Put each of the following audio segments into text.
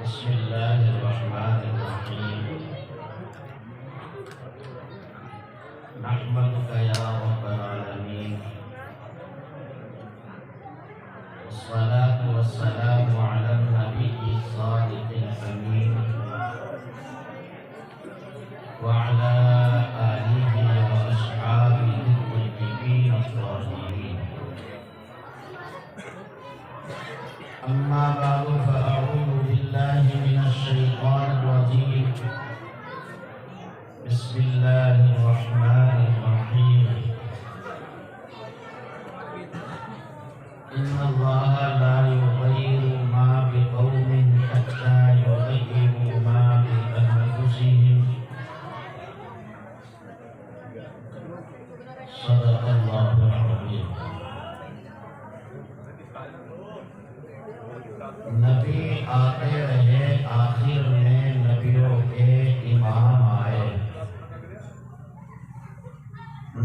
بسم اللہ الرحمن الرحیم نحمدک یا رب العالمین والصلاة والسلام علی النبی الصادق الامین وعلى آلہ واصحابہ الطیبین الطاہرین اما بعد فاعوذ باللہ من الشیطان الرجیم بسم اللہ الرحمن الرحیم ان اللہ لا یغیر ما بقوم حتی یغیروا ما بانفسہم صدق اللہ العظیم۔ نبی آتے رہے، آخر میں نبیوں کے امام آئے۔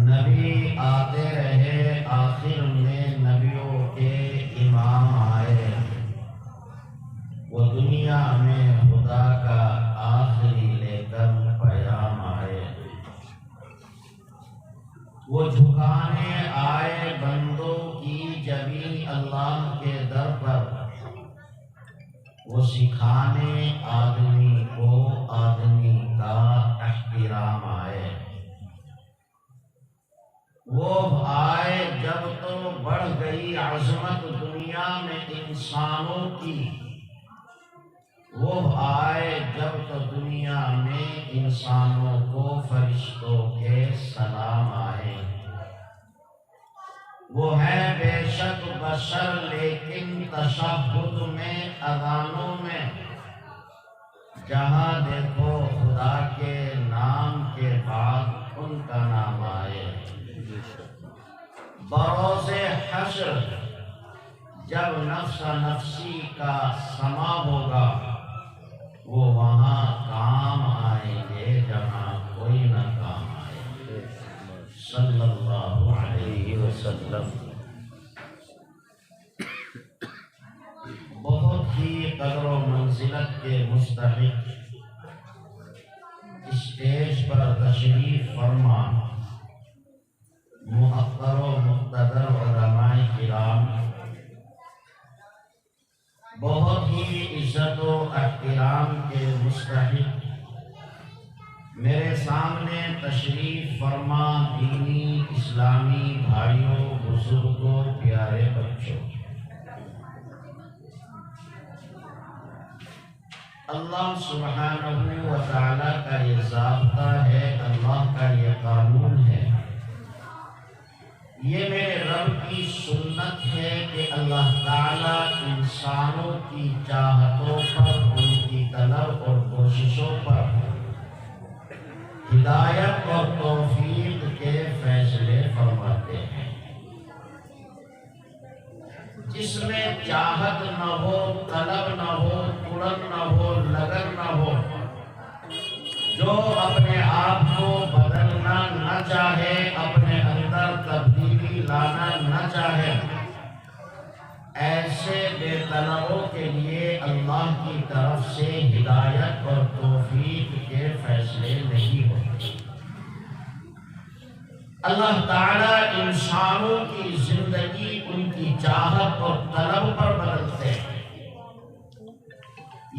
نبی آتے رہے، آخر میں نبیوں کے امام آئے۔ وہ دنیا میں خدا کا آخری لے کر پیام آئے۔ وہ جھکانے آئے بندوں کی جبیں اللہ کے در پر، وہ سکھانے آدمی کو آدمی کا احترام آئے۔ وہ آئے جب تو بڑھ گئی عظمت دنیا میں انسانوں کی، وہ آئے جب تو دنیا میں انسانوں کو فرشتوں کے سلام آئے۔ وہ ہے بے شک بشر لیکن تشہد میں اذانوں میں، جہاں دیکھو خدا کے نام کے بعد ان کا نام آئے۔ بروز حشر جب نفس نفسی کا سما ہوگا، وہ وہاں کام آئیں گے جہاں کوئی نہ کام آئے۔ صلی اللہ علیہ وسلم۔ بہت ہی قدر و منزلت کے مستحق اسٹیج پر تشریف فرما محتر و مقتدر علماء کرام، بہت ہی عزت و احترام کے مستحق میرے سامنے تشریف فرما دینی اسلامی بھائیوں، بزرگوں، پیارے بچوں، اللہ سبحانہ و تعالی کا یہ ضابطہ ہے، اللہ کا یہ قانون ہے، یہ میرے رب کی سنت ہے کہ اللہ تعالی انسانوں کی چاہتوں پر، ان کی طلب اور کوششوں پر ہدایت اور توفیق کے فیصلے فرماتے ہیں۔ جس میں چاہت نہ ہو، طلب نہ ہو، تڑن نہ ہو، لگن نہ ہو، جو اپنے آپ کو بدلنا نہ چاہے، اپنے اندر تبدیلی لانا نہ چاہے، ایسے بے طلبوں کے لیے اللہ کی طرف سے ہدایت اور توفیق کے فیصلے نہیں ہوتے۔ اللہ تعالیٰ انسانوں کی زندگی ان کی چاہت اور طلب پر بدلتے ہیں۔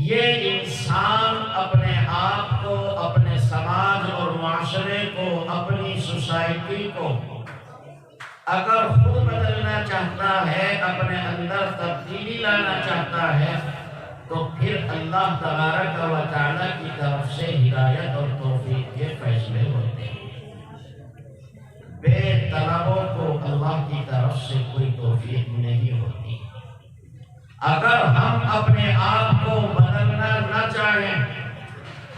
یہ انسان اپنے آپ کو، اپنے سماج اور معاشرے کو، اپنی سوسائٹی کو اگر خود بدلنا چاہتا ہے، اپنے اندر تبدیلی لانا چاہتا ہے، تو پھر اللہ تبارک و تعالیٰ کی طرف سے ہدایت اور توفیق کے فیصلے ہوتے ہیں۔ بے طلبوں کو اللہ کی طرف سے کوئی توفیق نہیں ہوتی۔ اگر ہم اپنے آپ کو بدلنا نہ چاہیں،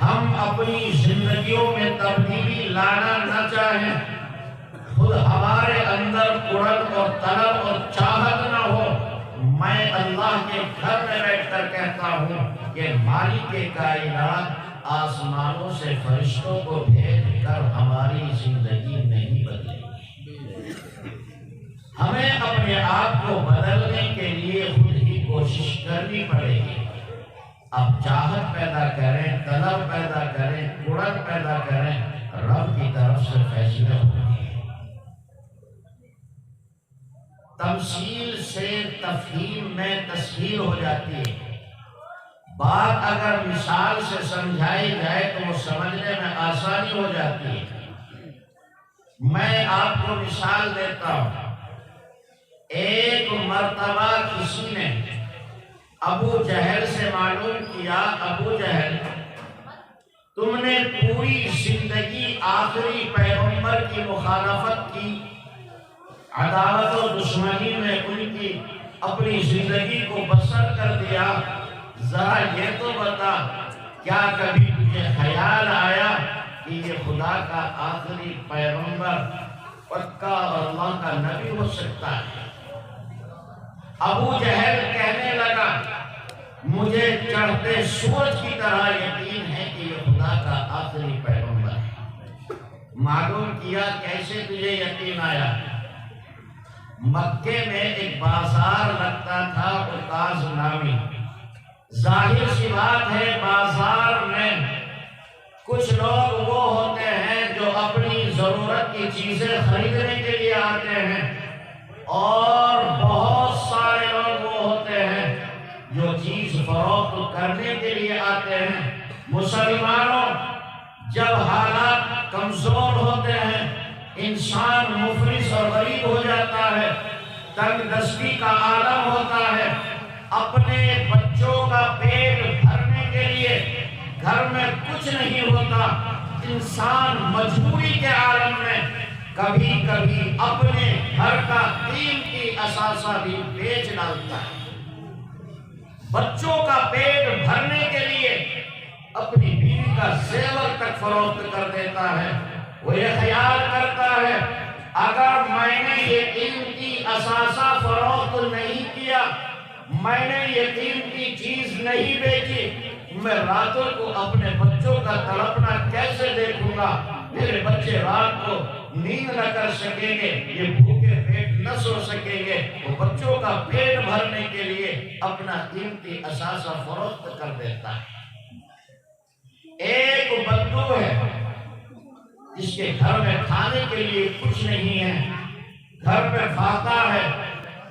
ہم اپنی زندگیوں میں تبدیلی لانا نہ چاہیں، خود ہمارے اندر اڑن اور طلب اور چاہت نہ ہو، میں اللہ کے گھر میں بیٹھ کر کہتا ہوں کہ مالک کائنات آسمانوں سے فرشتوں کو بھیج کر ہماری زندگی نہیں بدلے گی۔ ہمیں اپنے آپ کو بدلنے کے لیے خود ہی کوشش کرنی پڑے گی۔ اب چاہت پیدا کریں، طلب پیدا کریں، اڑن پیدا کریں، رب کی طرف سے فیصلے ہوتے ہیں۔ تمثیل سے تفہیم میں تسہیل ہو جاتی ہے۔ بات اگر مثال سے سمجھائی جائے تو وہ سمجھنے میں آسانی ہو جاتی ہے۔ میں آپ کو مثال دیتا ہوں۔ ایک مرتبہ کسی نے ابو جہل سے معلوم کیا، ابو جہل تم نے پوری زندگی آخری پیغمبر کی مخالفت کی، عداوت و دشمنی میں ان کی اپنی زندگی کو بسر کر دیا، ذرا یہ تو بتا کیا کبھی تجھے خیال آیا کہ یہ خدا کا آخری پیغمبر پکا اور اللہ کا نبی ہو سکتا ہے؟ ابو جہل کہنے لگا مجھے چڑھتے سورج کی طرح یقین ہے کہ یہ خدا کا آخری پیغمبر ہے۔ معلوم کیا کیسے تجھے یقین آیا؟ مکے میں ایک بازار لگتا تھا عکاظ نامی۔ ظاہر سی بات ہے بازار میں کچھ لوگ وہ ہوتے ہیں جو اپنی ضرورت کی چیزیں خریدنے کے لیے آتے ہیں، اور بہت سارے لوگ وہ ہوتے ہیں جو چیز فروخت کرنے کے لیے آتے ہیں۔ مسلمانوں، جب حالات کمزور ہوتے ہیں، انسان مفلس اور غریب ہو جاتا ہے، تنگ دستی کا عالم ہوتا ہے، اپنے بچوں کا پیٹ بھرنے کے لیے گھر میں کچھ نہیں ہوتا، انسان مجبوری کے عالم میں کبھی کبھی اپنے گھر کا قیمتی اثاثہ بھی بیچ ڈالتا ہے۔ بچوں کا پیٹ بھرنے کے لیے اپنی بیوی کا زیور تک فروخت کر دیتا ہے۔ وہ یہ خیال کرتا ہے اگر میں نے یہ قیمتی اثاثہ فروخت نہیں کیا، میں نے یہ قیمتی چیز نہیں بیچی، میں راتوں کو اپنے بچوں کا تڑپنا کیسے دیکھوں گا؟ میرے بچے رات کو نیند نہ کر سکیں گے، یہ بھوکے پیٹ نہ سو سکیں گے۔ وہ بچوں کا پیٹ بھرنے کے لیے اپنا قیمتی اثاثہ فروخت کر دیتا ہے۔ ایک بدو ہے جس کے گھر میں کھانے کے لیے کچھ نہیں ہے، گھر میں فاقہ ہے،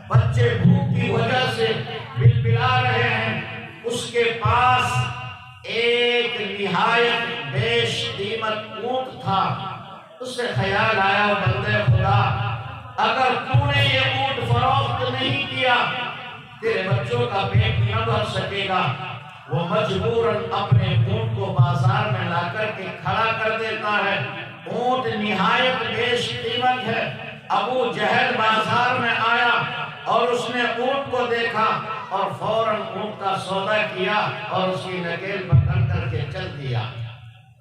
بچے بھوک کی وجہ سے بلبلا رہے ہیں۔ اس کے پاس ایک نہایت بیش قیمت اونٹ تھا۔ اس سے خیال آیا بندے خدا، اگر تو نے یہ اونٹ فروخت نہیں کیا تیرے بچوں کا پیٹ نہ بھر سکے گا۔ وہ مجبوراً اپنے اونٹ کو بازار میں لا کر کے کھڑا کر دیتا ہے۔ اونٹ نہایت بیش قیمت ہے۔ ابو جہل بازار میں آیا اور اس نے اونٹ کو دیکھا اور فوراً اونٹ کا سودا کیا اور اس کی نکیل پکڑ کر کے چل دیا۔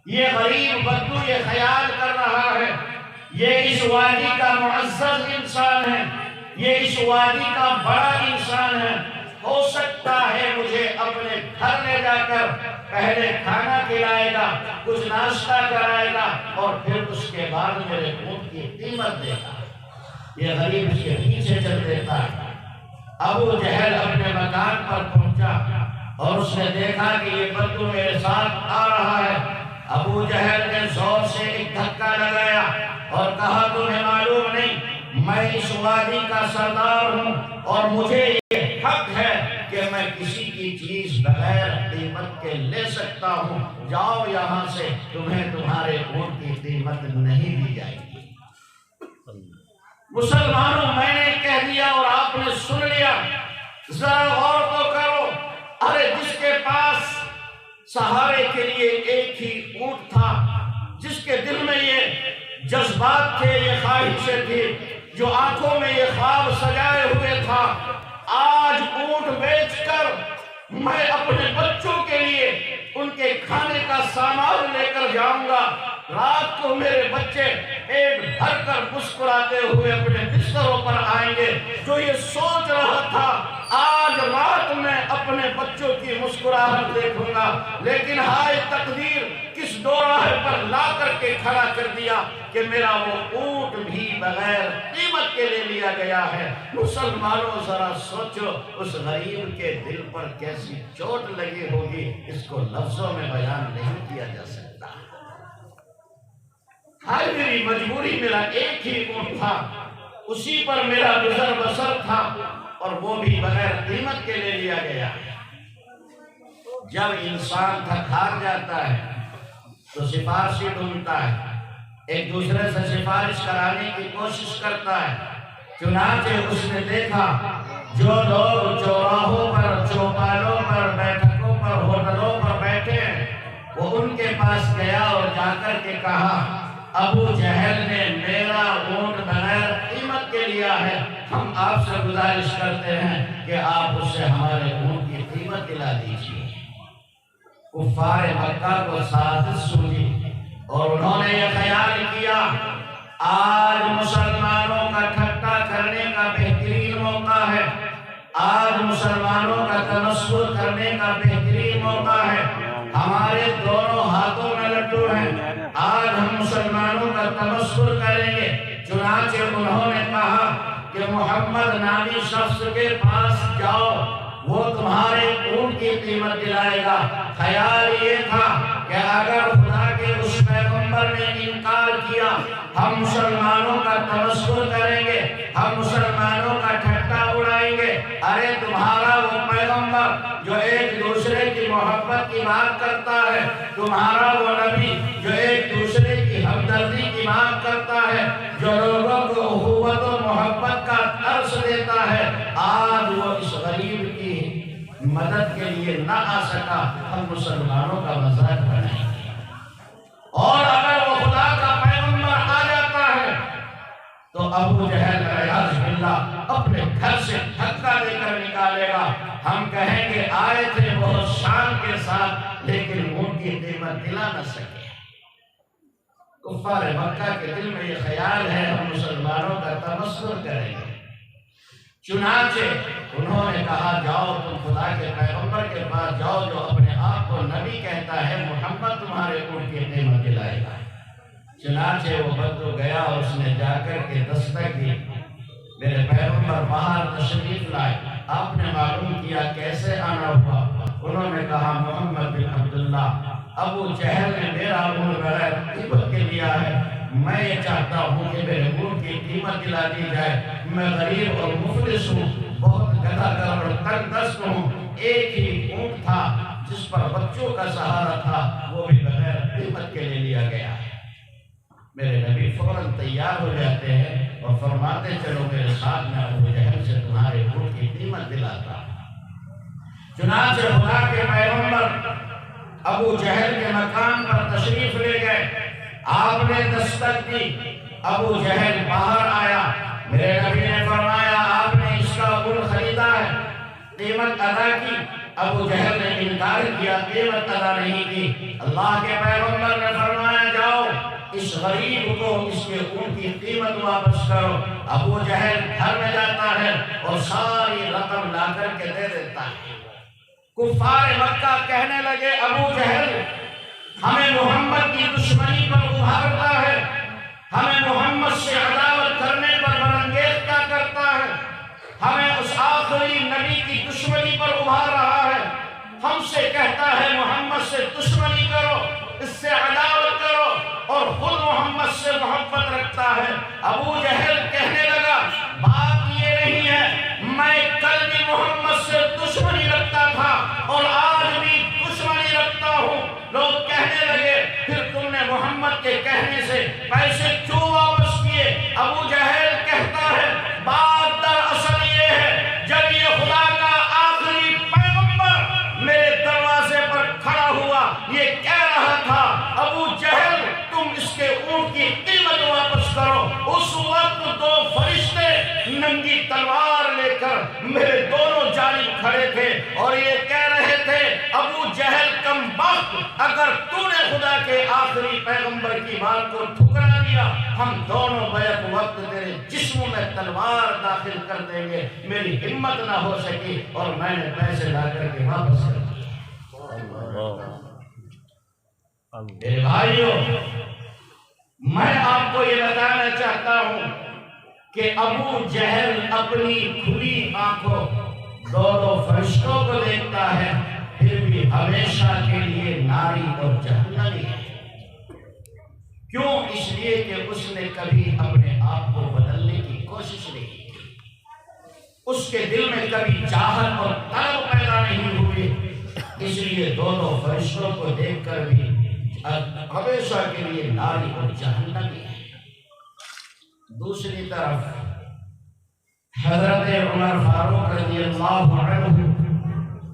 یہ غریب بدو یہ خیال کر رہا ہے یہ اس وادی کا معزز انسان ہے، یہ اس وادی کا بڑا انسان ہے، ہو سکتا ہے مجھے اپنے گھر لے جا کر پہلے کھانا کھلائے گا، کچھ ناشتہ کرائے گا اور پھر اس کے بعد میرے اونٹ کی قیمت دے گا۔ یہ غریب اس کے پیچھے چل دیتا ہے۔ ابو جہل اپنے مکان پر پہنچا اور اس نے دیکھا کہ یہ بدو میرے ساتھ آ رہا ہے۔ ابو جہل نے زور سے ایک دھکا لگایا اور کہا تمہیں معلوم نہیں میں اس وادی کا سردار ہوں اور مجھے یہ حق ہے کہ میں کسی کی چیز بغیر قیمت کے لے سکتا ہوں، جاؤ یہاں سے، تمہیں تمہارے اونٹ کی قیمت نہیں دی جائے گی۔ مسلمانوں، میں نے کہہ دیا اور آپ نے سن لیا، ذرا غور تو کرو۔ ارے جس کے پاس سہارے کے لیے ایک ہی اونٹ تھا، جس کے دل میں یہ جذبات تھے، یہ خواہشیں تھی، جو آنکھوں میں یہ خواب سجائے ہوئے تھا، آج اونٹ بیچ کر میں اپنے بچوں کے لیے ان کے کھانے کا سامان لے کر جاؤں گا، رات کو میرے بچے پیٹ بھر کر مسکراتے ہوئے اپنے بستروں پر آئیں گے۔ جو یہ سوچ رہا تھا آج رات میں اپنے بچوں کی مسکراہٹ دیکھوں گا، لیکن ہائے تقدیر، کس دوراہے پر لا کر کے کھڑا کر دیا کہ میرا وہ اونٹ بھی بغیر قیمت کے لے لیا گیا ہے۔ مسلمانوں ذرا سوچو اس غریب کے دل پر کیسی چوٹ لگی ہوگی، اس کو لفظوں میں بیان نہیں کیا جا سکتا۔ ہاں میری مجبوری، میرا ایک ہی اونٹ تھا، اسی پر میرا گزر بسر تھا، اور وہ بھی بغیر قیمت کے لے لیا گیا۔ جب انسان تھک ہار جاتا ہے تو سفارشی ڈھونڈتا ہے، ایک دوسرے سے سفارش کرانے کی کوشش کرتا ہے۔ چنانچہ اس نے دیکھا جو لوگ چوراہوں پر، چوپالوں پر، بیٹھکوں پر، ہوٹلوں پر بیٹھے ہیں، وہ ان کے پاس گیا اور جا کر کے کہا ابو جہل نے میرا اونٹ بغیر قیمت کے لیا ہے، ہم آپ سے گزارش کرتے ہیں کہ آپ اس سے ہمارے اونٹ کی قیمت دلا دیجیے۔ کفار مکہ کو سازش سوجی اور انہوں نے یہ خیال کیا آج مسلمانوں کا ٹھٹا کرنے کا بہترین موقع ہے، آج مسلمانوں کا تمسخر کرنے کا بہترین موقع ہے، ہمارے دونوں ہاتھوں میں لڈو ہیں، آج ہم مسلمانوں کا تمسخر کریں گے۔ چنانچہ انہوں نے کہا کہ محمد نامی شخص کے پاس جاؤ، وہ تمہارے اونٹ کی قیمت دلائے گا۔ خیال یہ تھا کہ اگر خدا کے اس پیغمبر نے انکار کیا، ہم مسلمانوں کا تمسخر کریں گے، ہم مسلمانوں کا ٹھٹا اڑائیں گے۔ ارے تمہارا وہ پیغمبر جو ایک دوسرے کی محبت کی بات کرتا ہے، تمہارا وہ نبی جو ایک دوسرے کی ہمدردی کی بات کرتا ہے، جو لوگوں کو اخوت و محبت کا درس دیتا ہے، آج وہ اس غریب کی مدد کے لیے نہ آ سکا، ہم مسلمانوں کا مذاق بنائیں گے۔ اور اگر وہ خدا کا پیغمبر آ جاتا ہے تو ابو جہل والعیاذ باللہ اپنے گھر سے دھکا دے کر نکالے گا، ہم کہیں گے آئے تھے بہت شان کے ساتھ لیکن ان کی قیمت دلا نہ سکے۔ کفار مکہ کے دل میں یہ خیال ہے ہم مسلمانوں کا تمسخر کریں گے۔ چنانچہ انہوں نے کہا جاؤ تم خدا کے پیغمبر کے پاس جاؤ جو اپنے آپ کو نبی کہتا ہے، محمد تمہارے اونٹ کی قیمت دلائے گا۔ چنانچہ وہ بدو گیا اور اس نے جا کر کے دستک دی، میرے پیغمبر باہر تشریف لائے، آپ نے معلوم کیا کیسے آنا ہوا؟ انہوں نے کہا محمد بن عبداللہ، ابو جہل نے میرا اونٹ بغیر قیمت کے لیا ہے، میں یہ چاہتا ہوں کہ میرے اونٹ کی قیمت دلا دی جائے، میں غریب اور مفلس ہوں، بہت گدھا کر اور تنگ دست ہوں، ایک ہی اونٹ تھا جس پر بچوں کا سہارا تھا، وہ بھی بغیر قیمت کے لے لیا گیا ہے۔ میرے نبی فوراً تیار ہو جاتے ہیں اور فرماتے چلو میرے ساتھ میں ابو جہل سے تمہارے اونٹ کی قیمت دلاتا۔ چنانچہ خدا کے پیغمبر ابو جہل کے مکان پر تشریف لے گئے، آپ نے دستک دی، ابو جہل باہر آیا، میرے نبی نے فرمایا آپ نے اس کا اونٹ خریدا ہے، قیمت ادا کی؟ ابو جہل نے انکار کیا، قیمت ادا نہیں کی۔ اللہ کے پیغمبر نے فرمایا جاؤ اس غریب کو اس کے اونٹ کی قیمت واپس کرو۔ ابو جہل گھر میں جاتا ہے اور ساری رقم لا کر کے دے دیتا ہے۔ کفار مکہ کہنے لگے ابو جہل ہمیں محمد کی دشمنی پر ابھارتا ہے، ہمیں محمد سے عداوت کرنے پر برانگیختہ کرتا ہے، ہمیں اس آخری نبی کی دشمنی پر ابھار رہا ہے، ہم سے کہتا ہے محمد سے دشمنی کرو، اس سے عداوت کرو، اور خود محمد سے محبت رکھتا ہے۔ ابو جہل کہنے لگا بات یہ نہیں ہے، میں کل بھی محمد سے دشمنی رکھتا تھا اور آج بھی دشمنی رکھتا ہوں۔ لوگ کہنے لگے پھر تم نے محمد کے کہنے سے پیسے کیوں واپس کیے؟ ابو جہل کہتا ہے بات دراصل یہ ہے، جب یہ خدا کا آخری پیغمبر میرے دروازے پر کھڑا ہوا یہ کہہ رہا تھا ابو جہل تم اس کے اونٹ کی قیمت واپس کرو، اس وقت دو فرشتے ننگی تلوار لے کر میرے دونوں جانب کھڑے تھے اور یہ کہہ رہے تھے ابو جہل کم بخت، اگر تو نے خدا کے آخری پیغمبر کی بات کو ٹھکرا دیا ہم دونوں بیک وقت تیرے جسم میں تلوار داخل کر دیں گے۔ میری ہمت نہ ہو سکی اور میں نے پیسے لا کر کے واپس کر دیا۔ میرے بھائیوں، میں آپ کو یہ بتانا چاہتا ہوں کہ ابو جہل اپنی کھلی آنکھوں دو فرشتوں کو دیکھتا ہے، پھر بھی ہمیشہ کے لیے ناری اور جہنمی ہے۔ کیوں؟ اس لیے کہ اس نے کبھی اپنے آپ کو بدلنے کی کوشش نہیں کی، اس کے دل میں کبھی چاہت اور طلب پیدا نہیں ہوئی، اس لیے دونوں فرشتوں کو دیکھ کر بھی ہمیشہ کے لیے ناری اور جہنمی ہے۔ دوسری طرف حضرت عمر فاروق رضی اللہ عنہ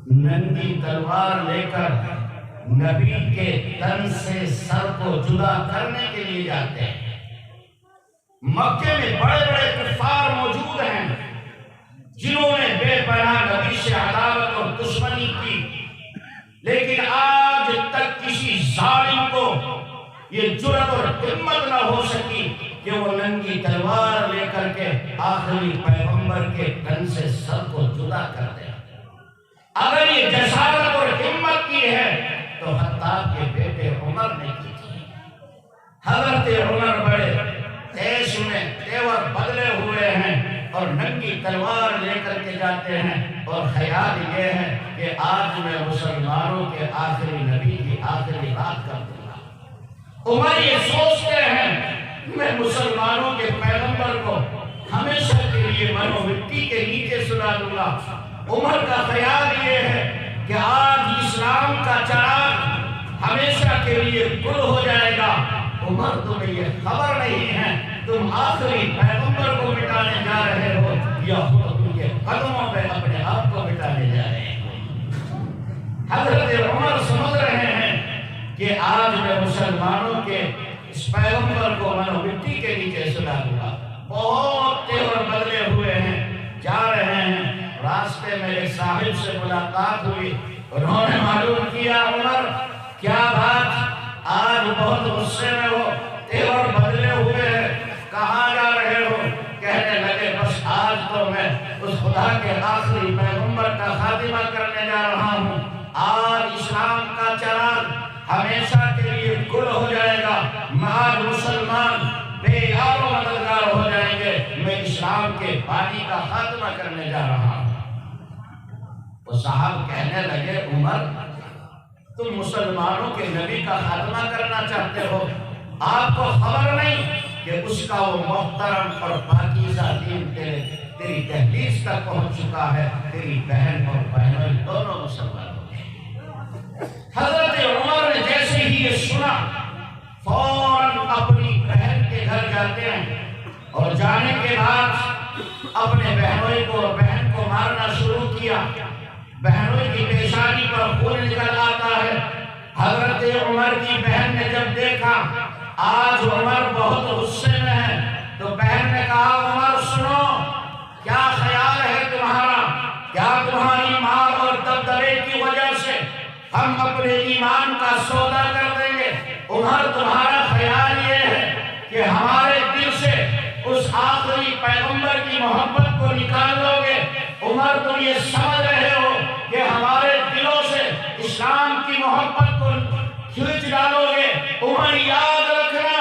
ننگی تلوار لے کر نبی کے تن سے سر کو جدا کرنے کے لیے جاتے ہیں۔ مکے میں بڑے بڑے کفار موجود ہیں جنہوں نے بے پناہ نبی سے عداوت اور دشمنی کی، لیکن آج تک کسی ظالم کو یہ جرأت اور ہمت نہ ہو سکی کہ وہ ننگی تلوار لے کر کے آخری پیغمبر کے تن سے سر کو جدا کر دے۔ اگر یہ جسارت اور ہمت کی ہے تو خطاب کے بیٹے عمر نے کی تھی۔ حضرت عمر بڑے دیش میں تیور بدلے ہوئے ہیں اور ننگی تلوار لے کر کے جاتے ہیں، اور خیال یہ ہے کہ آج میں مسلمانوں کے آخری نبی کی آخری بات کر دوں گا۔ عمر یہ سوچتے ہیں میں مسلمانوں کے پیغمبر کو ہمیشہ کے لیے مرو مٹی کے نیچے سلا دوں گا۔ عمر کا خیال یہ ہے کہ آج اسلام کا چراغ ہمیشہ کے لیے گل ہو جائے گا۔ عمر تمہیں یہ خبر نہیں ہے تم آخری پیغمبر کو مٹانے جا رہے ہو یا خود ان کے قدموں پہ اپنے آپ کو مٹانے جا رہے ہو۔ حضرت عمر سمجھ رہے ہیں کہ آج میں مسلمانوں کے اس پیغمبر کو منو مٹی کے نیچے سلا دوں گا۔ بہت تیور بدلے ہوئے ہیں، جا رہے ہیں، راستے میں ایک صاحب سے ملاقات ہوئی، انہوں نے معلوم کیا عمر کیا بات آج بہت غصے میں ہو، تیور بدلے ہوئے ہیں، کہاں جا رہے ہو؟ کہنے لگے بس آج تو میں اس خدا کے آخری پیغمبر کا خاتمہ کرنے جا رہا ہوں۔ آج اسلام کا چراغ ہمیشہ کے لیے گل ہو جائے گا، آج مسلمان بے یار و مددگار ہو جائیں گے، میں اسلام کے بانی کا خاتمہ کرنے جا رہا ہوں۔ وہ صاحب کہنے لگے عمر تم مسلمانوں کے نبی کا خاتمہ کرنا چاہتے ہو، آپ کو خبر نہیں کہ اس کا وہ محترم اور پاکیزہ دین تیری دہلیز تک پہنچ چکا ہے، تیری بہن اور بہنوں دونوں مسلمانوں۔ حضرت عمر نے جیسے ہی یہ سنا فوراً اپنی بہن کے گھر جاتے ہیں، اور جانے کے بعد اپنے بہنوئی کو اور بہن کو مارنا شروع کیا۔ بہنوئی کی پیشانی پر خون نکل آتا ہے۔ حضرت عمر کی بہن نے جب دیکھا آج عمر بہت غصے میں ہے تو بہن نے کہا عمر سنو، کیا خیال ہے تمہارا؟ کیا تمہاری مال اور دبدبے کی وجہ سے ہم اپنے ایمان کا سودا کر دیں گے؟ عمر تمہارا خیال یہ ہے کہ ہمارے دل سے اس آخری پیغمبر کی محبت کو نکال دو گے؟ عمر تم یہ سمجھ رہے ہو کہ ہمارے دلوں سے اسلام کی محبت کو کھینچ ڈالو گے؟ عمر یاد رکھنا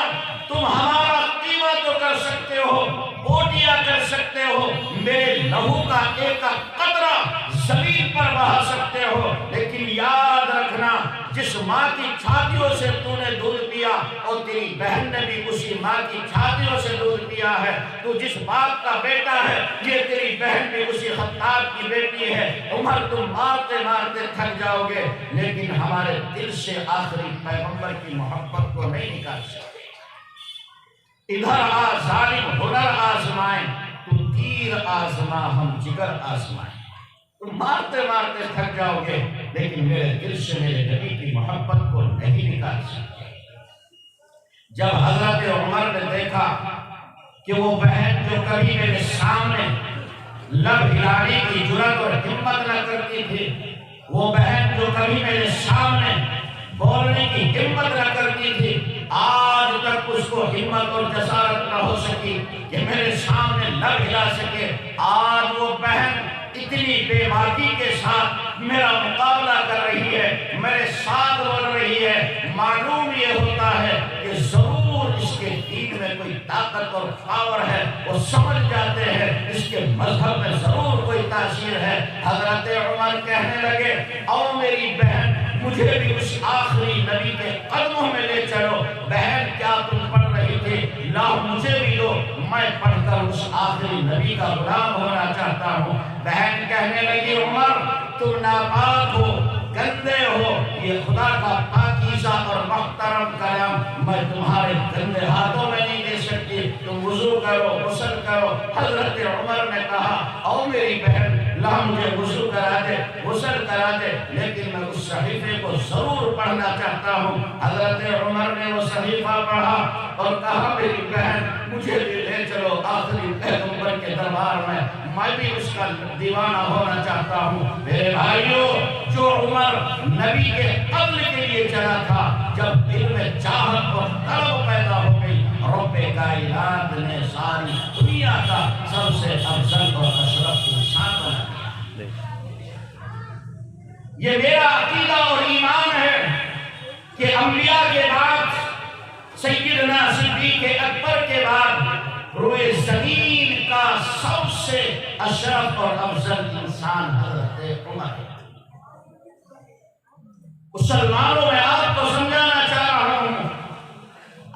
تم ہمارا قیمہ تو کر سکتے ہو، بوٹیاں کر سکتے ہو، میرے لہو کا ایک قطرہ زمین پر بہا سکتے ہو، لیکن یاد رکھنا جس ماں کی چھاتیوں سے تو نے دودھ پیا اور تیری بہن نے بھی اسی ماں کی چھاتیوں سے دودھ پیا ہے، تو جس باپ کا بیٹا ہے یہ تیری بہن بھی اسی خطاب کی بیٹی ہے۔ عمر تم مارتے مارتے تھک جاؤ گے لیکن ہمارے دل سے آخری پیغمبر کی محبت کو نہیں نکال سکتے۔ ادھر آ ظالم ہنر آزمائیں، تو تیر آزما ہم جگر آزمائیں۔ تم مارتے مارتے تھک جاؤ گے لیکن میرے دل سے میرے نبی کی محبت کو نہیں نکال سکتے۔ جب حضرت عمر نے دیکھا کہ وہ بہن جو کبھی میرے سامنے لب ہلانے کی جرأت اور ہمت نہ کرتی تھی، وہ بہن جو کبھی میرے سامنے بولنے کی ہمت نہ کرتی تھی، آج تک اس کو ہمت اور جسارت نہ ہو سکی کہ میرے سامنے لب ہلا سکے۔ آج وہ بہن اتنی بے باکی کے ساتھ میرا مقابلہ کر رہی ہے، میرے ساتھ بول رہی ہے، معلوم یہ ہوتا ہے کہ ضرور اس کے دین میں کوئی طاقت اور پاور ہے، وہ سمجھ جاتے ہیں اس کے مذہب میں ضرور کوئی تاثیر ہے۔ حضرت عمر کہنے لگے او میری بہن مجھے بھی اس آخری نبی کے قدموں میں لے چلو۔ بہن کیا تم پڑھ رہی تھی؟ لاؤ مجھے بھی لو، میں پڑھ کر اس آخری نبی کا غلام ہونا چاہتا ہوں۔ بہن کہنے لگی عمر تم ناپاک ہو، گندے ہو، یہ خدا کا پاکیزہ اور محترم کلام میں تمہارے گندے ہاتھوں میں نہیں دے سکتی، تم وضو کرو، غسل کرو۔ حضرت عمر نے کہا او میری بہن لا مجھے وضو کرا دے، غسل کرا دے، لیکن میں اس صحیفے کو ضرور پڑھنا چاہتا ہوں۔ حضرت عمر نے وہ صحیفہ پڑھا اور کہا میری بہن مجھے بھی لے چلو آخری پیغمبر کے دربار میں بھی اس کا دیوانہ ہونا چاہتا ہوں۔ میرے بھائیوں، جو عمر نبی کے قتل کے لیے چلا تھا، جب دل میں چاہت اور طلب پیدا ہو گئی، رب کائنات نے ساری دنیا کا سب سے افضل اور اشرف انسان بنا دیا۔ یہ میرا عقیدہ اور ایمان ہے کہ انبیاء کے بعد، سیدنا صدیق اکبر کے بعد، روئے زمین کا سب سے اشرف اور افضل انسان حضرت عمر ہے۔ مسلمانوں میں آپ کو سمجھانا چاہ رہا ہوں،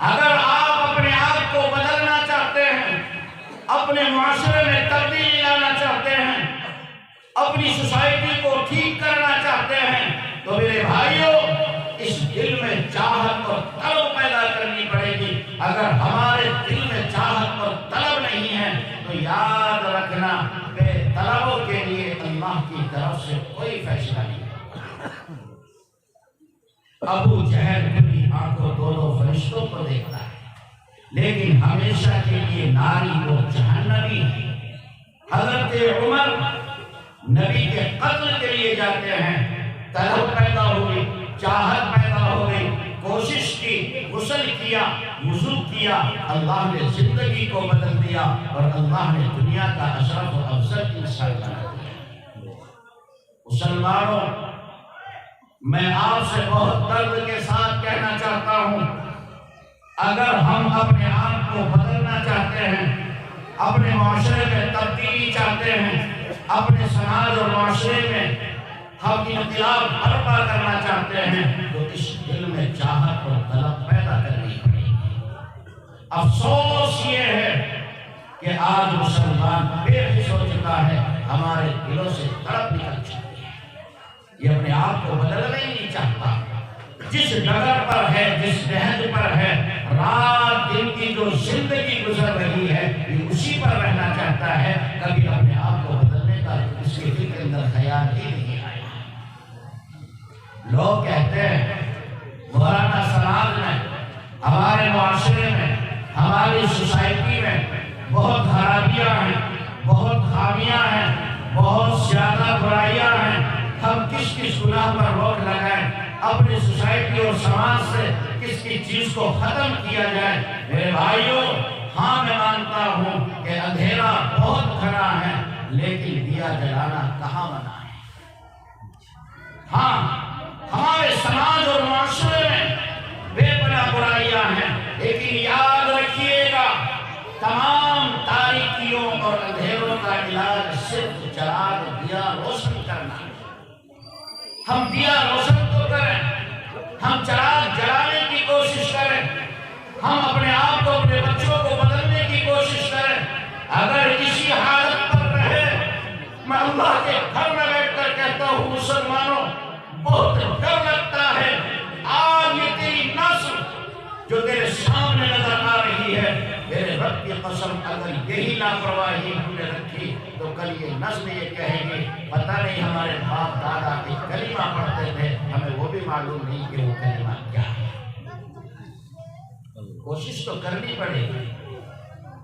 اگر آپ اپنے آپ کو بدلنا چاہتے ہیں، اپنے معاشرے میں تبدیلی لانا چاہتے ہیں، اپنی سوسائٹی کو ٹھیک کرنا چاہتے ہیں، تو میرے بھائیوں اس دل میں چاہت اور طلب پیدا کرنی پڑے گی۔ اگر ہمارے دل میں چاہت اور طلب نہیں ہے تو یاد رکھنا بے طلبوں کے لیے اللہ کی طرف سے کوئی فیصلہ نہیں۔ ابو جہل کھلی آنکھوں دو فرشتوں کو دیکھتا ہے، لیکن ہمیشہ کے لیے ناری وہ جہنمی ہے۔ حضرت عمر نبی کے قتل کے لیے جاتے ہیں، طلب پیدا ہوئی، چاہت پیدا ہو گئی، کوشش کی، غسل کیا، وضو کیا، اللہ نے زندگی کو بدل دیا اور اللہ نے دنیا کا اشرف و افضل انسان بنا دیا۔ مسلمانوں، میں آپ سے بہت درد کے ساتھ کہنا چاہتا ہوں، اگر ہم اپنے آپ کو بدلنا چاہتے ہیں، اپنے معاشرے میں تبدیلی چاہتے ہیں، اپنے سماج اور معاشرے میں ہم انقلاب برپا کرنا چاہتے ہیں، تو اس دل میں چاہت اور طلب پیدا کرنی پڑے گی۔ افسوس یہ ہے کہ آج مسلمان بے حس ہو چکا ہے، ہمارے دلوں سے طلب نکل چکی ہے، یہ اپنے آپ کو بدلنا ہی نہیں چاہتا۔ جس ڈگر پر ہے، جس نہج پر ہے، رات دن کی جو زندگی گزر رہی ہے، یہ اسی پر رہنا چاہتا ہے، کبھی اپنے آپ کو بدلنے کا اس کے دل کے اندر خیال ہی نہیں آیا۔ لوگ کہتے ہیں مولانا سماج میں، ہمارے معاشرے میں، ہماری سوسائٹی میں بہت خرابیاں ہیں، بہت خامیاں ہیں، بہت زیادہ برائیاں ہیں، ہم کس کس گناہ پر روک لگائیں، اپنی سوسائٹی اور سماج سے کس کی چیز کو ختم کیا جائے۔ میرے بھائیوں، ہاں میں مانتا ہوں کہ اندھیرا بہت گھنا ہے، لیکن دیا جلانا کہاں منع ہے۔ ہاں ہمارے سماج اور معاشرے میں بے پناہ برائیاں ہیں، لیکن یاد رکھیے گا تمام تاریکیوں اور اندھیروں کا علاج صرف چراغ دیا روشن کرنا ہے۔ ہم دیا روشن تو کریں، ہم چراغ جلانے کی کوشش کریں، ہم اپنے آپ کو، اپنے بچوں کو بدلنے کی کوشش کریں۔ اگر اسی حالت پر رہے، میں اللہ کے گھر میں بیٹھ کر کہتا ہوں مسلمانوں، بہت ڈر لگتا ہے۔ آج یہ تیری نسل جو تیرے سامنے نظر آ رہی ہے، میرے رب کی قسم اگر یہی لاپرواہی ہم نے رکھی تو کل یہ نسل یہ کہے گی پتہ نہیں ہمارے باپ دادا ایک کلمہ پڑھتے تھے، ہمیں وہ بھی معلوم نہیں کہ وہ کلمہ کیا ہے۔ کوشش تو کرنی پڑے گی،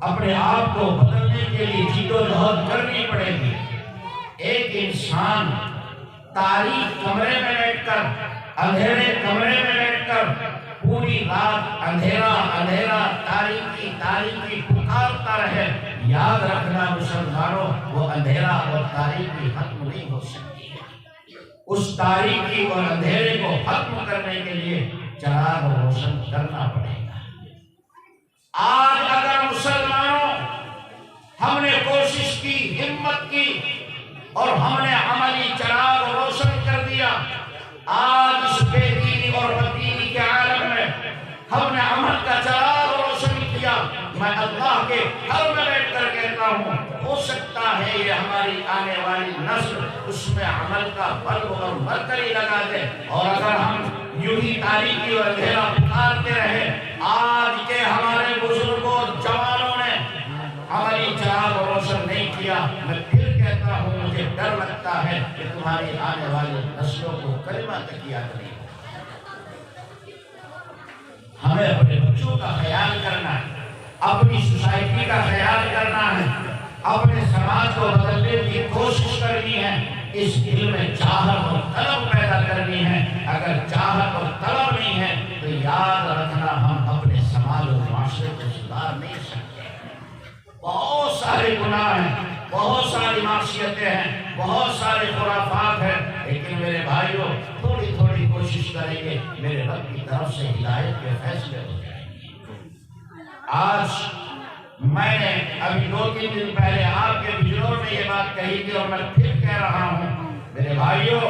اپنے آپ کو بدلنے کے لیے جدوجہد کرنی پڑے گی۔ ایک انسان تاریک کمرے میں بیٹھ کر، اندھیرے کمرے میں بیٹھ کر پوری رات اندھیرا اندھیرا، تاریکی تاریکی پکارتا رہے، یاد رکھنا مسلمانوں، وہ اندھیرا اور تاریکی ختم نہیں ہو سکتی۔ اس تاریکی اور اندھیرے کو ختم کرنے کے لیے چراغ روشن کرنا پڑے گا۔ آج اگر مسلمانوں ہم نے کوشش کی، ہمت کی اور ہم نے عملی چراغ روشن کر دیا، آج اس بے دینی اور بددینی کے عالم میں ہم نے عمل کا چراغ روشن کیا، میں اللہ کے گھر میں بیٹھ کر کہتا ہوں ہو سکتا ہے یہ ہماری آنے والی نسل اس میں عمل کا بلب اور مرکری لگا دے، اور اگر ہم یوں ہی تاریکی اور اندھیرا پکارتے رہے، آج کے ہمارے بزرگوں اور جوانوں نے عملی چراغ روشن نہیں کیا، میں پھر کہتا ہوں مجھے ڈر لگتا ہے کہ تمہاری آنے والی نسلوں کو کلمہ تک یاد نہیں ہوگا۔ ہمیں اپنے بچوں کا خیال کرنا ہے، اپنی سوسائٹی کا خیال کرنا ہے، اپنے سماج کو بدلنے کی کوشش کرنی ہے، اس علم میں چاہت اور طلب پیدا کرنی ہے۔ اگر چاہت اور طلب نہیں ہے تو یاد رکھنا ہم اپنے سماج اور معاشرے کو سدھار نہیں سکتے۔ بہت سارے گناہ ہیں، بہت ساری معصیتیں ہیں، بہت سارے خرافات ہیں، لیکن میرے بھائیوں تھوڑی تھوڑی کوشش کریں گے، میرے رب کی طرف سے ہدایت کے فیصلے ہو جائیں گے۔ آج میں نے ابھی 2-3 دن پہلے آپ کے بزرگوں میں یہ بات کہی تھی اور میں پھر کہہ رہا ہوں، میرے بھائیوں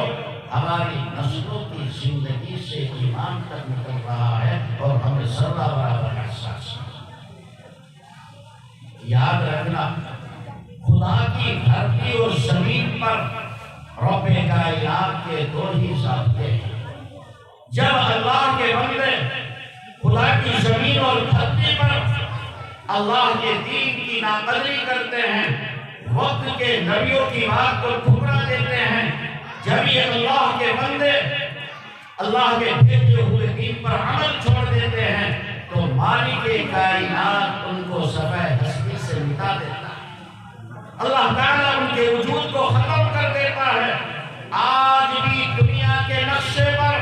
ہماری نسلوں کی زندگی سے ایمان تک نکل رہا ہے اور ہمیں ذرہ برابر احساس ہے۔ یاد رکھنا خدا کی دھرتی اور زمین پر رب کائنات کے 2 ہی ضابطے ہیں۔ جب اللہ کے بندے خدا کی زمین اور دھرتی پر اللہ کے دین کی ناقدری کرتے ہیں، وقت کے نبیوں کی بات کو ٹھکرا دیتے ہیں، جب یہ اللہ کے بندے اللہ کے بھیجے ہوئے دین پر عمل چھوڑ دیتے ہیں تو مالک کائنات ان کو صفحہ ہستی سے مٹا دیتا ہے، اللہ تعالیٰ ان کے وجود کو ختم کر دیتا ہے۔ آج بھی دنیا کے نقشے پر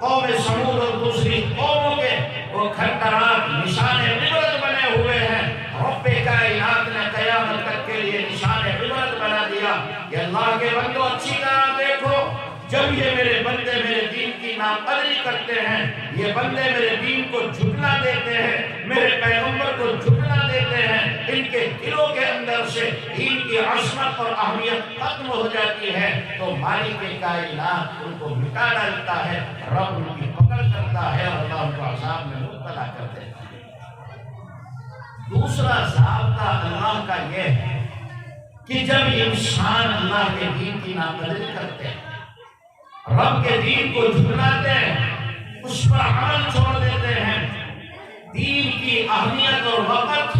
قوم سمود اور دوسری قوموں کے وہ کھنڈرات نشان عبرت بنے ہوئے ہیں۔ رب کائنات نے قیامت تک کے لیے نشان عبرت بنا دیا کہ اللہ کے بندوں اچھی طرح دیکھو، جب یہ میرے بندے میرے دین کی ناقدری کرتے ہیں، یہ بندے میرے دین کو جھٹلا دیتے ہیں، میرے پیغمبر کو جھٹلا دیتے ہیں، ان کے دلوں کے اندر سے دین کی عظمت اور اہمیت ختم ہو جاتی ہے تو مالک کائنات ان کو مٹا ڈالتا ہے، رب ان کی پکڑ کرتا ہے اور اللہ ان کو عذاب میں مبتلا کر دیتا ہے۔ دوسرا ضابطہ اللہ کا یہ ہے کہ جب انسان اللہ کے دین کی ناقدری کرتے ہیں، رب کے دین کو جھٹلاتے ہیں، اس پر عمل چھوڑ دیتے ہیں، دین کی اہمیت اور وقت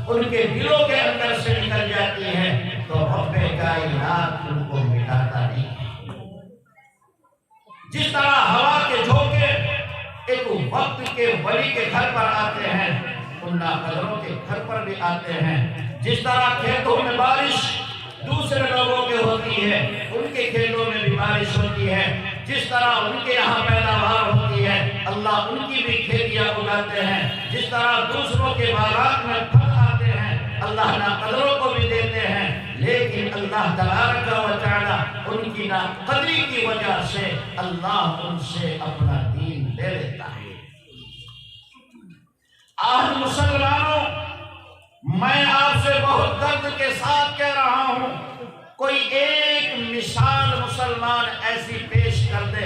ان کے دلوں کے اندر سے نکل جاتی ہے تو رب کائنات ان کو مٹاتا نہیں ہے۔ جس طرح ہوا کے جھونکے ایک وقت کے ولی کے گھر پر آتے ہیں، ان ناقدروں کے گھر پر بھی آتے ہیں، جس طرح کھیتوں میں بارش دوسرے لوگوں کے ہوتی ہے، ان کے کھیتوں میں بھی بارش ہوتی ہے، جس طرح ان کے یہاں پیداوار ہوتی ہے، اللہ ان کی بھی کھیتیاں اگاتے ہیں، جس طرح دوسروں کے باغات میں پھل آتے ہیں، اللہ ناقدروں کو بھی دیتے ہیں، لیکن اللہ تبارک و تعالی ان کی ناقدری کی وجہ سے اللہ ان سے اپنا دین لے لیتا ہے۔ آج مسلمانوں میں آپ سے بہت درد کے ساتھ کہہ رہا ہوں، کوئی ایک مثال مسلمان ایسی پیش کر دے